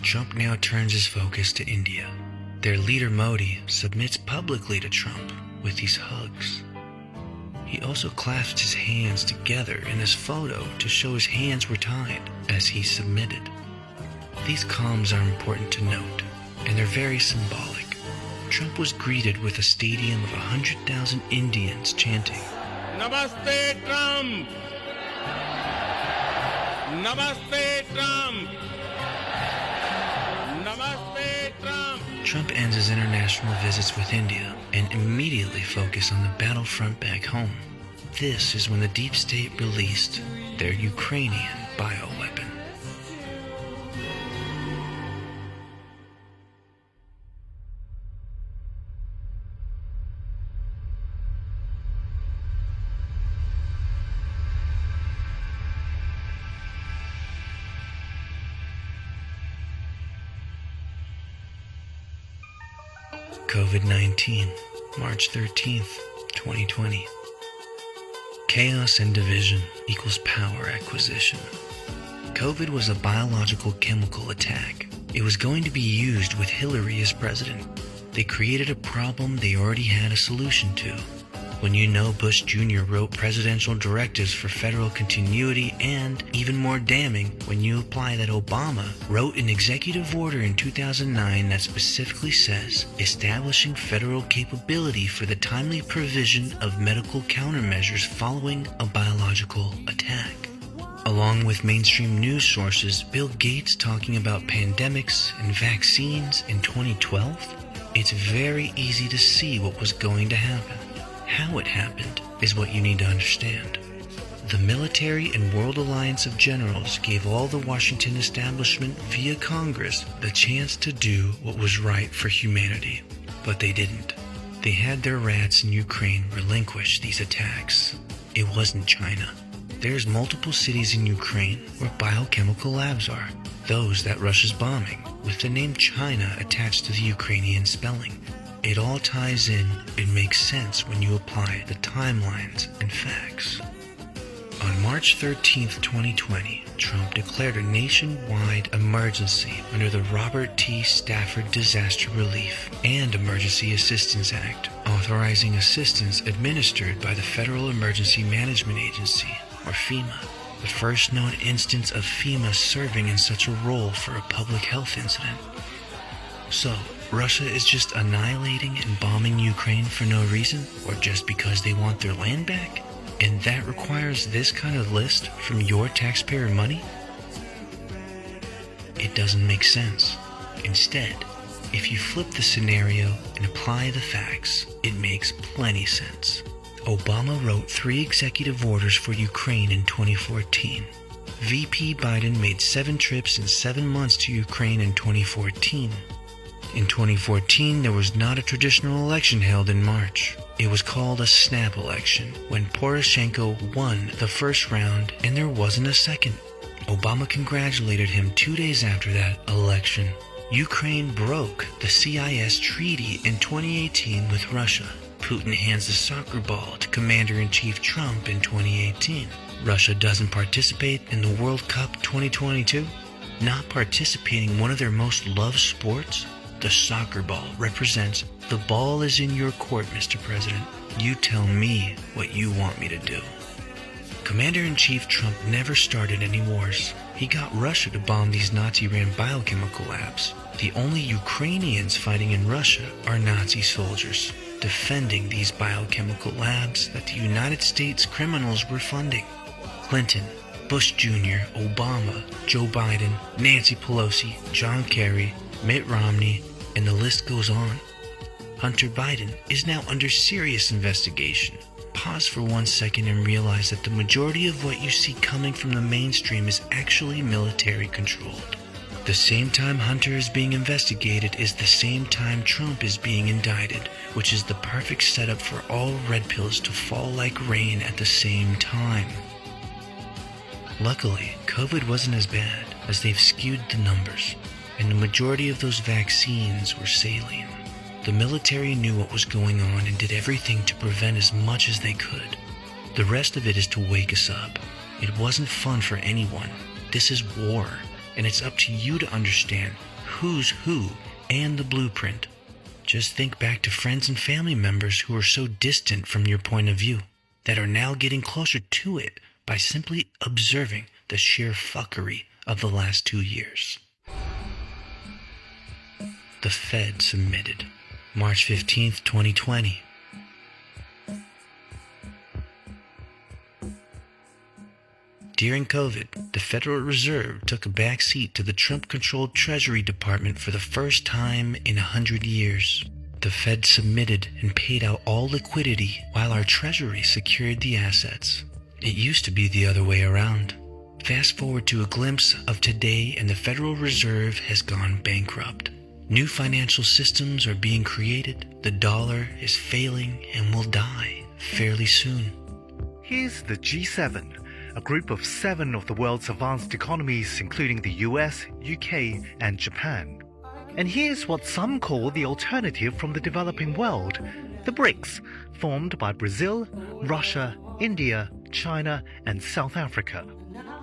Trump now turns his focus to India. Their leader Modi submits publicly to Trump with these hugs. He also clasped his hands together in this photo to show his hands were tied as he submitted. These comms are important to note, and they're very symbolic. Trump was greeted with a stadium of 100,000 Indians chanting, Namaste Trump! Namaste Trump! Namaste Trump! Trump ends his international visits with India and immediately focused on the battlefront back home. This is when the deep state released their Ukrainian bioweapon. COVID-19, March 13th, 2020. Chaos and division equals power acquisition. COVID was a biological chemical attack. It was going to be used with Hillary as president. They created a problem they already had a solution to. When you know Bush Jr. wrote presidential directives for federal continuity, and even more damning, when you apply that Obama wrote an executive order in 2009 that specifically says establishing federal capability for the timely provision of medical countermeasures following a biological attack. Along with mainstream news sources, Bill Gates talking about pandemics and vaccines in 2012, it's very easy to see what was going to happen. How it happened is what you need to understand. The military and World Alliance of Generals gave all the Washington establishment via Congress the chance to do what was right for humanity, but they didn't. They had their rats in Ukraine relinquish these attacks. It wasn't China. There's multiple cities in Ukraine where biochemical labs are, those that Russia's bombing, with the name China attached to the Ukrainian spelling. It all ties in and makes sense when you apply the timelines and facts. On March 13, 2020, Trump declared a nationwide emergency under the Robert T. Stafford Disaster Relief and Emergency Assistance Act, authorizing assistance administered by the Federal Emergency Management Agency, or FEMA, the first known instance of FEMA serving in such a role for a public health incident. So, Russia is just annihilating and bombing Ukraine for no reason, or just because they want their land back? And that requires this kind of list from your taxpayer money? It doesn't make sense. Instead, if you flip the scenario and apply the facts, it makes plenty sense. Obama wrote 3 executive orders for Ukraine in 2014. VP Biden made 7 trips in 7 months to Ukraine in 2014. In 2014, there was not a traditional election held in March. It was called a snap election, when Poroshenko won the first round and there wasn't a second. Obama congratulated him 2 days after that election. Ukraine broke the CIS treaty in 2018 with Russia. Putin hands the soccer ball to Commander-in-Chief Trump in 2018. Russia doesn't participate in the World Cup 2022. Not participating in one of their most loved sports? The soccer ball represents the ball is in your court, Mr. President. You tell me what you want me to do. Commander-in-Chief Trump never started any wars. He got Russia to bomb these Nazi-ran biochemical labs. The only Ukrainians fighting in Russia are Nazi soldiers, defending these biochemical labs that the United States criminals were funding. Clinton, Bush Jr., Obama, Joe Biden, Nancy Pelosi, John Kerry, Mitt Romney, and the list goes on. Hunter Biden is now under serious investigation. Pause for 1 second and realize that the majority of what you see coming from the mainstream is actually military controlled. The same time Hunter is being investigated is the same time Trump is being indicted, which is the perfect setup for all red pills to fall like rain at the same time. Luckily, COVID wasn't as bad, as they've skewed the numbers, and the majority of those vaccines were saline. The military knew what was going on and did everything to prevent as much as they could. The rest of it is to wake us up. It wasn't fun for anyone. This is war, and it's up to you to understand who's who and the blueprint. Just think back to friends and family members who are so distant from your point of view, that are now getting closer to it by simply observing the sheer fuckery of the last 2 years. The Fed submitted. March 15th, 2020. During COVID, the Federal Reserve took a back seat to the Trump-controlled Treasury Department for the first time in 100 years. The Fed submitted and paid out all liquidity while our Treasury secured the assets. It used to be the other way around. Fast forward to a glimpse of today and the Federal Reserve has gone bankrupt. New financial systems are being created, the dollar is failing and will die fairly soon. Here's the G7, a group of 7 of the world's advanced economies, including the US, UK, and Japan. And here's what some call the alternative from the developing world, the BRICS, formed by Brazil, Russia, India, China, and South Africa.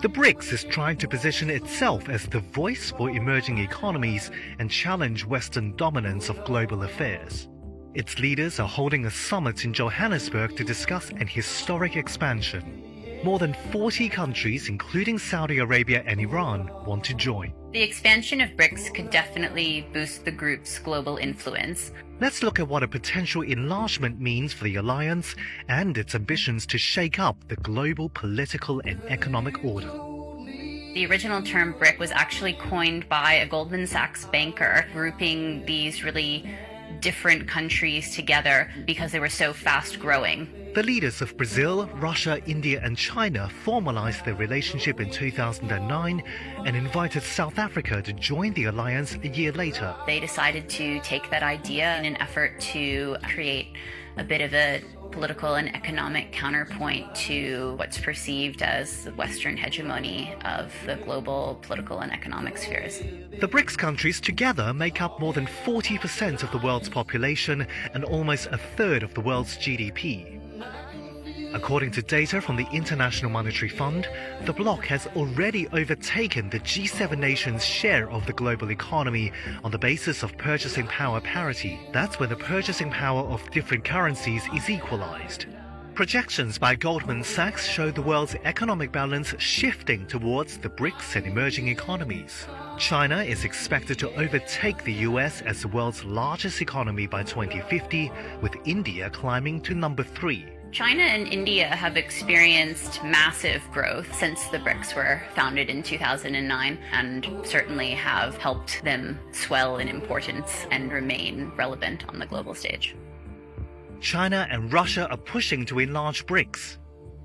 The BRICS is trying to position itself as the voice for emerging economies and challenge Western dominance of global affairs. Its leaders are holding a summit in Johannesburg to discuss an historic expansion. More than 40 countries, including Saudi Arabia and Iran, want to join. The expansion of BRICS could definitely boost the group's global influence. Let's look at what a potential enlargement means for the alliance and its ambitions to shake up the global political and economic order. The original term BRIC was actually coined by a Goldman Sachs banker, grouping these really different countries together because they were so fast growing. The leaders of Brazil, Russia, India, and China formalized their relationship in 2009 and invited South Africa to join the alliance a year later. They decided to take that idea in an effort to create a bit of a political and economic counterpoint to what's perceived as the Western hegemony of the global political and economic spheres. The BRICS countries together make up more than 40% of the world's population and almost a third of the world's GDP. According to data from the International Monetary Fund, the bloc has already overtaken the G7 nations' share of the global economy on the basis of purchasing power parity. That's when the purchasing power of different currencies is equalized. Projections by Goldman Sachs show the world's economic balance shifting towards the BRICS and emerging economies. China is expected to overtake the US as the world's largest economy by 2050, with India climbing to number 3. China and India have experienced massive growth since the BRICS were founded in 2009 and certainly have helped them swell in importance and remain relevant on the global stage. China and Russia are pushing to enlarge BRICS.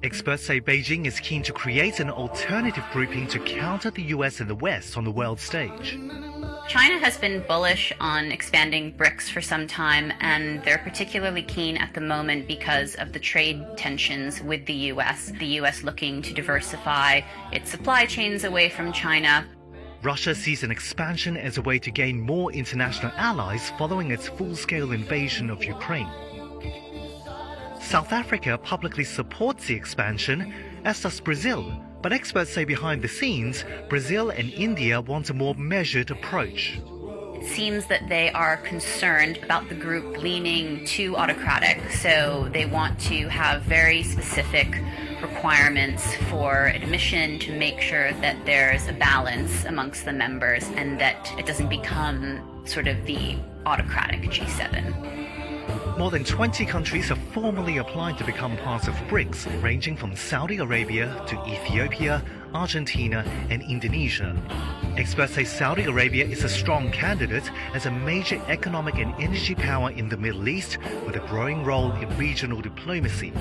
Experts say Beijing is keen to create an alternative grouping to counter the US and the West on the world stage. China has been bullish on expanding BRICS for some time, and they're particularly keen at the moment because of the trade tensions with the US looking to diversify its supply chains away from China. Russia sees an expansion as a way to gain more international allies following its full-scale invasion of Ukraine. South Africa publicly supports the expansion, as does Brazil, but experts say behind the scenes, Brazil and India want a more measured approach. It seems that they are concerned about the group leaning too autocratic, so they want to have very specific requirements for admission to make sure that there's a balance amongst the members and that it doesn't become sort of the autocratic G7. More than 20 countries have formally applied to become part of BRICS, ranging from Saudi Arabia to Ethiopia, Argentina, and Indonesia. Experts say Saudi Arabia is a strong candidate as a major economic and energy power in the Middle East with a growing role in regional diplomacy.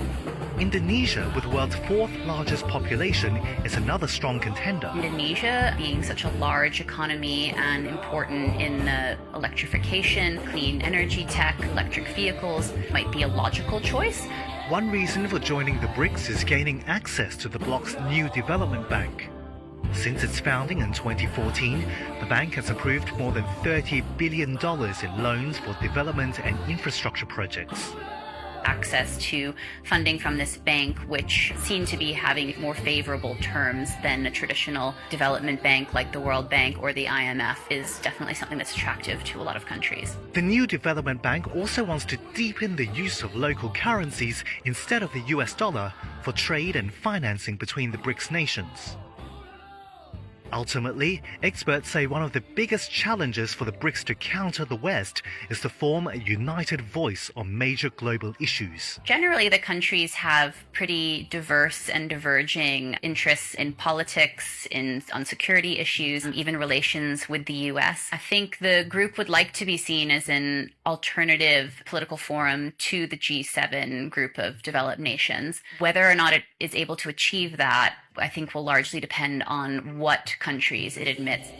Indonesia, with the world's fourth largest population, is another strong contender. Indonesia, being such a large economy and important in the electrification, clean energy tech, electric vehicles, might be a logical choice. One reason for joining the BRICS is gaining access to the bloc's new development bank. Since its founding in 2014, the bank has approved more than $30 billion in loans for development and infrastructure projects. Access to funding from this bank, which seem to be having more favorable terms than a traditional development bank like the World Bank or the IMF, is definitely something that's attractive to a lot of countries. The new development bank also wants to deepen the use of local currencies instead of the US dollar for trade and financing between the BRICS nations. Ultimately, experts say one of the biggest challenges for the BRICS to counter the West is to form a united voice on major global issues. Generally, the countries have pretty diverse and diverging interests in politics, on security issues, and even relations with the US. I think the group would like to be seen as an alternative political forum to the G7 group of developed nations. Whether or not it is able to achieve that, I think, will largely depend on what countries it admits.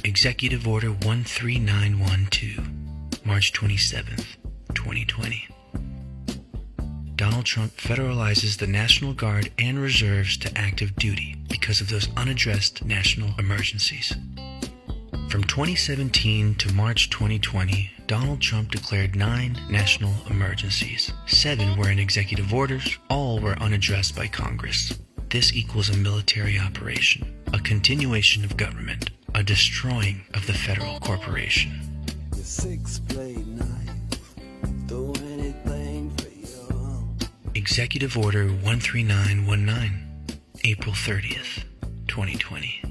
Executive Order 13912, March 27th, 2020. Donald Trump federalizes the National Guard and reserves to active duty because of those unaddressed national emergencies. From 2017 to March 2020, Donald Trump declared 9 national emergencies. 7 were in executive orders, all were unaddressed by Congress. This equals a military operation, a continuation of government, a destroying of the federal corporation. The 6-blade knife, do anything for you. Executive Order 13919, April 30th, 2020.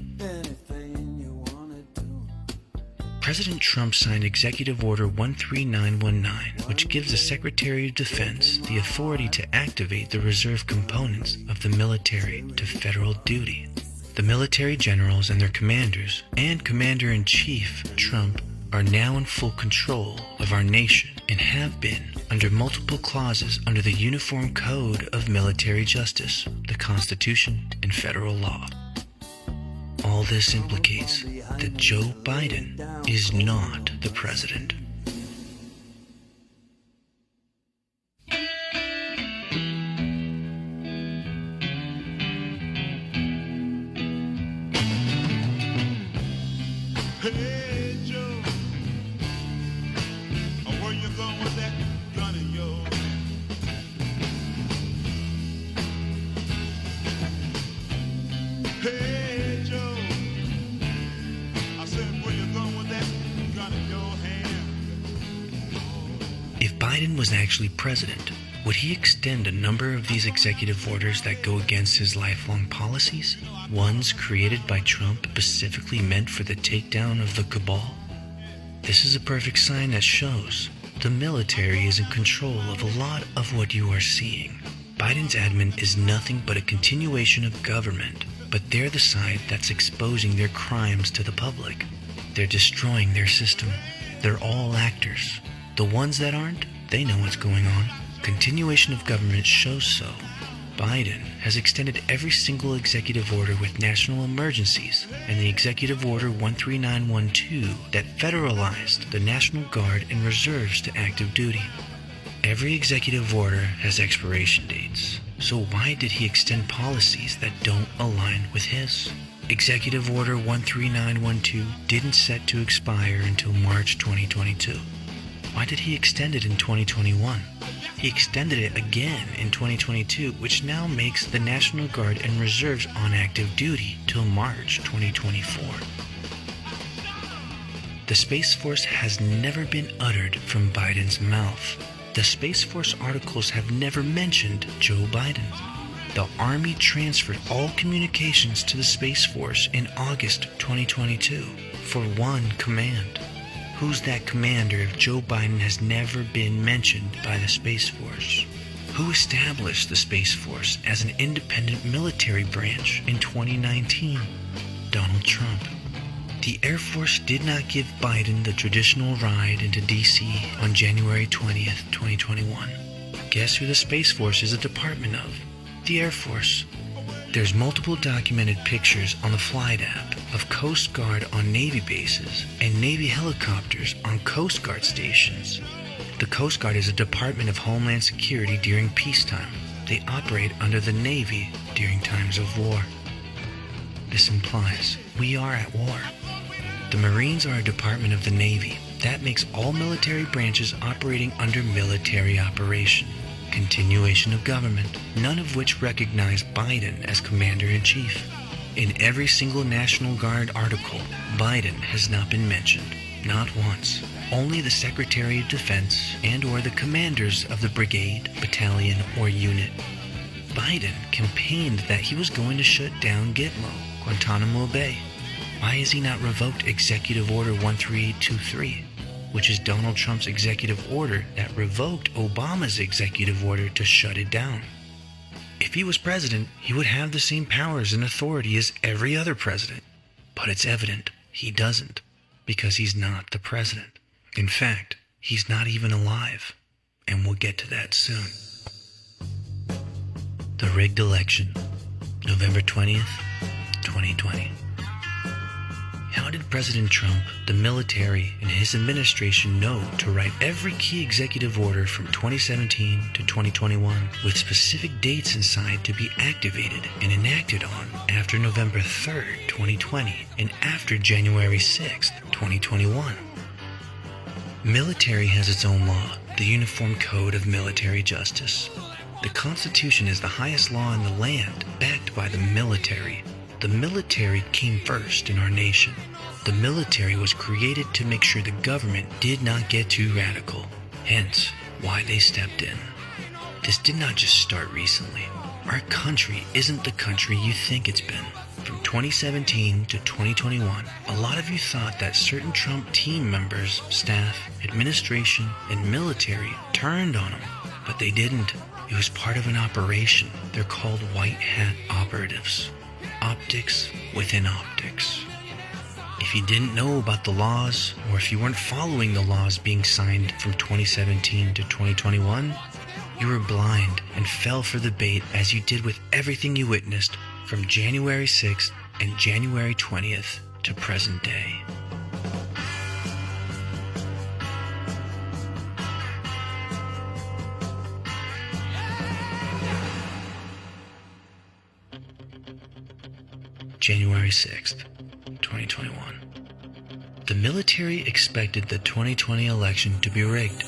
President Trump signed Executive Order 13919, which gives the Secretary of Defense the authority to activate the reserve components of the military to federal duty. The military generals and their commanders, and Commander-in-Chief Trump, are now in full control of our nation and have been under multiple clauses under the Uniform Code of Military Justice, the Constitution, and federal law. All this implicates that Joe Biden is not the president. Hey Joe, where you going with that gun of yours? Hey Joe, I said, where you going with that gun in your hand? If Biden was actually president, would he extend a number of these executive orders that go against his lifelong policies? Ones created by Trump specifically meant for the takedown of the cabal? This is a perfect sign that shows the military is in control of a lot of what you are seeing. Biden's admin is nothing but a continuation of government, but they're the side that's exposing their crimes to the public. They're destroying their system. They're all actors. The ones that aren't, they know what's going on. Continuation of government shows so. Biden has extended every single executive order with national emergencies and the Executive Order 13912 that federalized the National Guard and reserves to active duty. Every executive order has expiration dates, so why did he extend policies that don't align with his? Executive Order 13912 didn't set to expire until March 2022. Why did he extend it in 2021? He extended it again in 2022, which now makes the National Guard and reserves on active duty till March 2024. The Space Force has never been uttered from Biden's mouth. The Space Force articles have never mentioned Joe Biden. The Army transferred all communications to the Space Force in August 2022 for one command. Who's that commander if Joe Biden has never been mentioned by the Space Force? Who established the Space Force as an independent military branch in 2019? Donald Trump. The Air Force did not give Biden the traditional ride into D.C. on January 20th, 2021. Guess who the Space Force is a department of? The Air Force. There's multiple documented pictures on the Flight app of Coast Guard on Navy bases and Navy helicopters on Coast Guard stations. The Coast Guard is a department of Homeland Security during peacetime. They operate under the Navy during times of war. This implies we are at war. The Marines are a department of the Navy. That makes all military branches operating under military operation. Continuation of government, none of which recognize Biden as Commander-in-Chief. In every single National Guard article, Biden has not been mentioned, not once. Only the Secretary of Defense and or the commanders of the brigade, battalion, or unit. Biden campaigned that he was going to shut down Gitmo, Guantanamo Bay. Why has he not revoked Executive Order 13823? Which is Donald Trump's executive order that revoked Obama's executive order to shut it down. If he was president, he would have the same powers and authority as every other president. But it's evident he doesn't, because he's not the president. In fact, he's not even alive, and we'll get to that soon. The rigged election, November 20th, 2020. How did President Trump, the military, and his administration know to write every key executive order from 2017 to 2021 with specific dates inside to be activated and enacted on after November 3rd, 2020 and after January 6th, 2021? Military has its own law, the Uniform Code of Military Justice. The Constitution is the highest law in the land, backed by the military. The military came first in our nation. The military was created to make sure the government did not get too radical, hence why they stepped in. This did not just start recently. Our country isn't the country you think it's been. From 2017 to 2021, a lot of you thought that certain Trump team members, staff, administration, and military turned on him, but they didn't. It was part of an operation. They're called white hat operatives. Optics within optics. If you didn't know about the laws, or if you weren't following the laws being signed from 2017 to 2021, you were blind and fell for the bait as you did with everything you witnessed from January 6th and January 20th to present day. January 6th, 2021. The military expected the 2020 election to be rigged,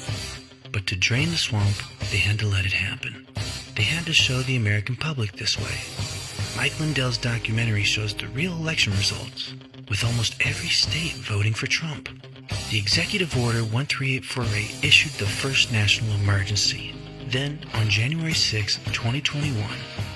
but to drain the swamp, they had to let it happen. They had to show the American public this way. Mike Lindell's documentary shows the real election results, with almost every state voting for Trump. The Executive Order 13848 issued the first national emergency. Then, on January 6, 2021,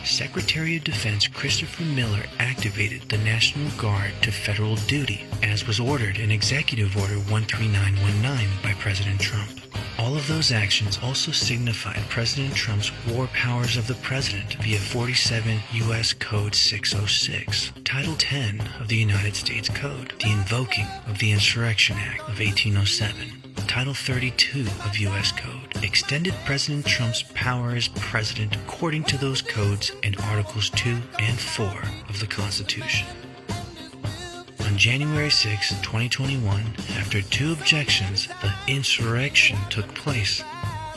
Secretary of Defense Christopher Miller activated the National Guard to federal duty, as was ordered in Executive Order 13919 by President Trump. All of those actions also signified President Trump's war powers of the president via 47 U.S. Code 606, Title 10 of the United States Code, the invoking of the Insurrection Act of 1807, Title 32 of U.S. Code, extended President Trump's power as president according to those codes and Articles 2 and 4 of the Constitution. On January 6, 2021, after 2 objections, the insurrection took place.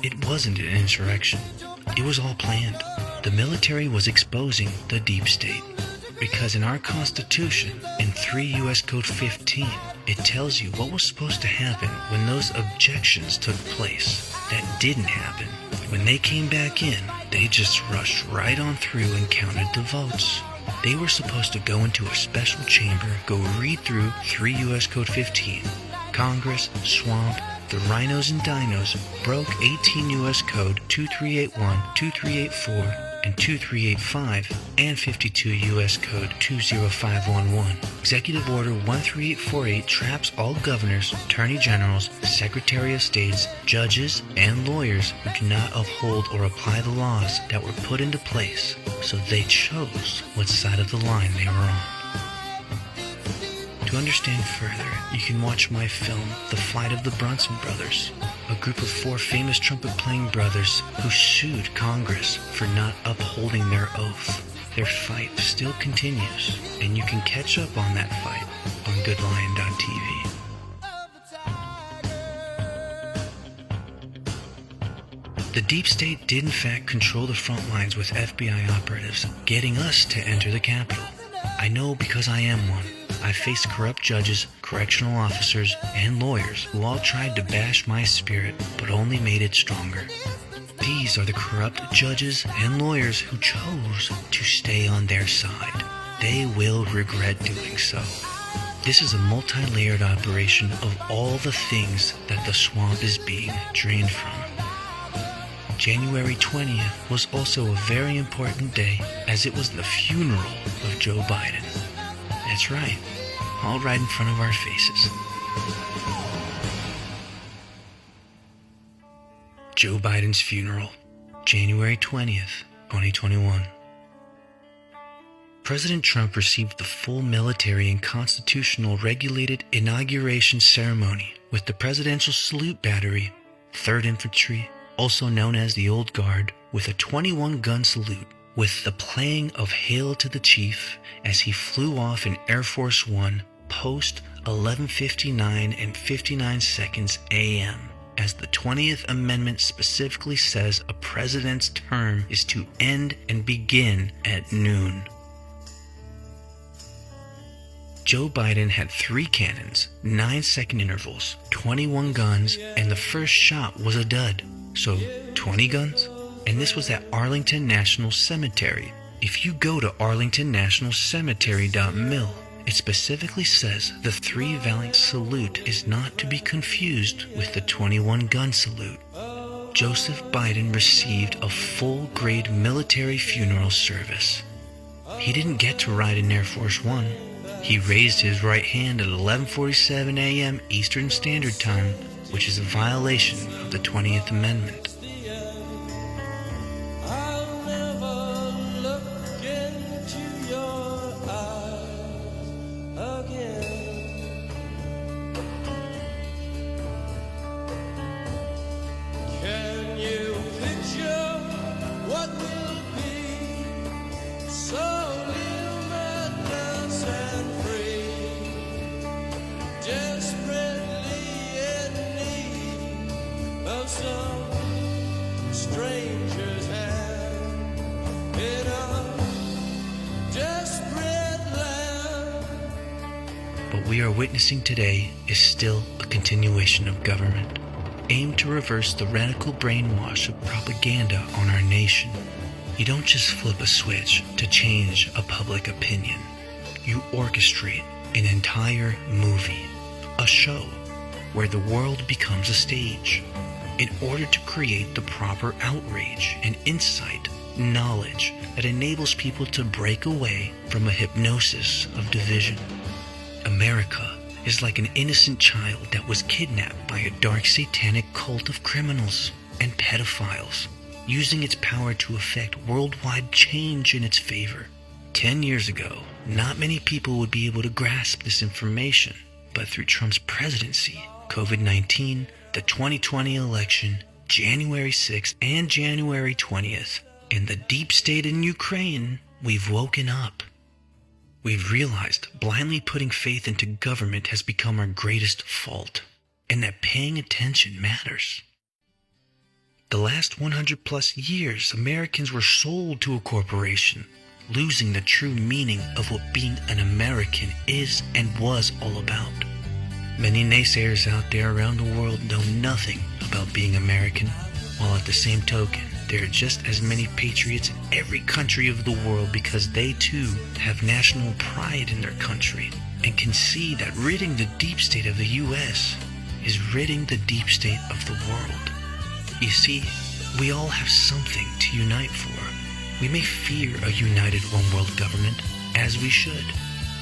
It wasn't an insurrection. It was all planned. The military was exposing the deep state. Because in our Constitution, in 3 U.S. Code 15, it tells you what was supposed to happen when those objections took place. That didn't happen. When they came back in, they just rushed right on through and counted the votes. They were supposed to go into a special chamber, go read through 3 U.S. Code 15. Congress, Swamp, the Rhinos and Dinos broke 18 U.S. Code 2381, 2384, and 2385, and 52 U.S. Code 20511. Executive Order 13848 traps all governors, attorney generals, secretary of states, judges, and lawyers who do not uphold or apply the laws that were put into place, so they chose what side of the line they were on. To understand further, you can watch my film, The Flight of the Bronson Brothers, a group of 4 famous trumpet-playing brothers who sued Congress for not upholding their oath. Their fight still continues, and you can catch up on that fight on GoodLion.tv. The deep state did in fact control the front lines with FBI operatives, getting us to enter the Capitol. I know because I am one. I faced corrupt judges, correctional officers, and lawyers who all tried to bash my spirit, but only made it stronger. These are the corrupt judges and lawyers who chose to stay on their side. They will regret doing so. This is a multi-layered operation of all the things that the swamp is being drained from. January 20th was also a very important day, as it was the funeral of Joe Biden. That's right, all right in front of our faces. Joe Biden's funeral, January 20th, 2021. President Trump received the full military and constitutional regulated inauguration ceremony with the Presidential Salute Battery, 3rd Infantry, also known as the Old Guard, with a 21-gun salute, with the playing of Hail to the Chief as he flew off in Air Force One post 11:59 and 59 seconds a.m. as the 20th Amendment specifically says a president's term is to end and begin at noon. Joe Biden had 3 cannons, 9-second intervals, 21 guns, and the first shot was a dud. So 20 guns? And this was at Arlington National Cemetery. If you go to arlingtonnationalcemetery.mil, it specifically says the 3 Valiant salute is not to be confused with the 21 gun salute. Joseph Biden received a full-grade military funeral service. He didn't get to ride in Air Force One. He raised his right hand at 11:47 a.m. Eastern Standard Time, which is a violation of the 20th Amendment. I'll never look into your eyes again. Can you picture what will be? So little madness and free, desperately in need of some stranger's hand in a desperate land. What we are witnessing today is still a continuation of government, aimed to reverse the radical brainwash of propaganda on our nation. You don't just flip a switch to change a public opinion. You orchestrate an entire movie, a show, where the world becomes a stage, in order to create the proper outrage and insight, knowledge that enables people to break away from a hypnosis of division. America is like an innocent child that was kidnapped by a dark satanic cult of criminals and pedophiles, using its power to effect worldwide change in its favor. 10 years ago, not many people would be able to grasp this information, but through Trump's presidency, COVID-19, the 2020 election, January 6th and January 20th, and the deep state in Ukraine, we've woken up. We've realized blindly putting faith into government has become our greatest fault, and that paying attention matters. The last 100 plus years, Americans were sold to a corporation, losing the true meaning of what being an American is and was all about. Many naysayers out there around the world know nothing about being American, while at the same token, there are just as many patriots in every country of the world because they too have national pride in their country and can see that ridding the deep state of the U.S. is ridding the deep state of the world. You see, we all have something to unite for. We may fear a united one-world government, as we should,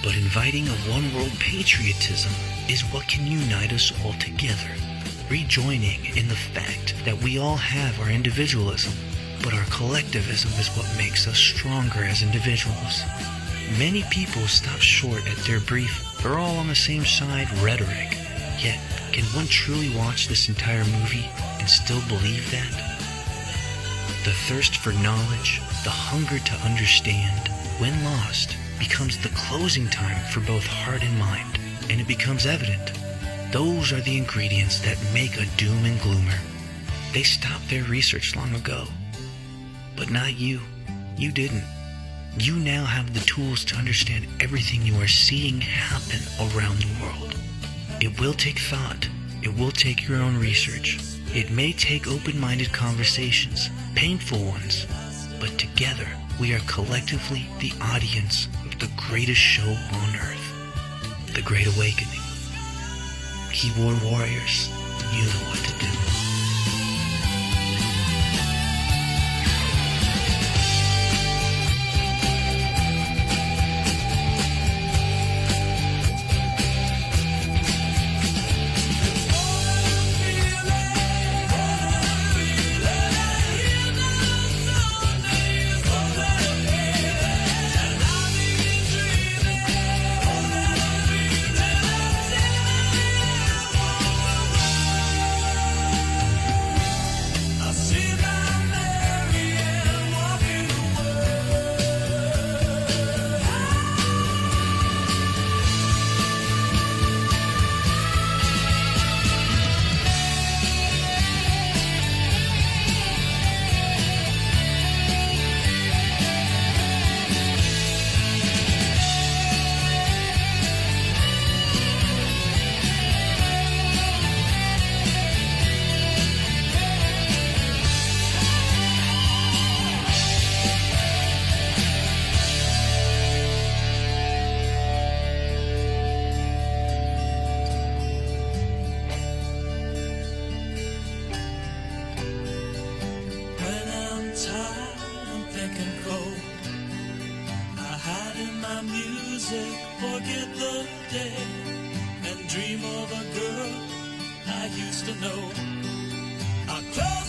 but inviting a one-world patriotism is what can unite us all together, rejoining in the fact that we all have our individualism, but our collectivism is what makes us stronger as individuals. Many people stop short at their brief, "we're all on the same side" rhetoric, yet can one truly watch this entire movie and still believe that? The thirst for knowledge, the hunger to understand, when lost, becomes the closing time for both heart and mind, and it becomes evident. Those are the ingredients that make a doom and gloomer. They stopped their research long ago. But not you. You didn't. You now have the tools to understand everything you are seeing happen around the world. It will take thought. It will take your own research. It may take open-minded conversations, painful ones, but together we are collectively the audience of the greatest show on earth, The Great Awakening. Keyboard warriors, you know what to do. Forget the day and dream of a girl I used to know. I close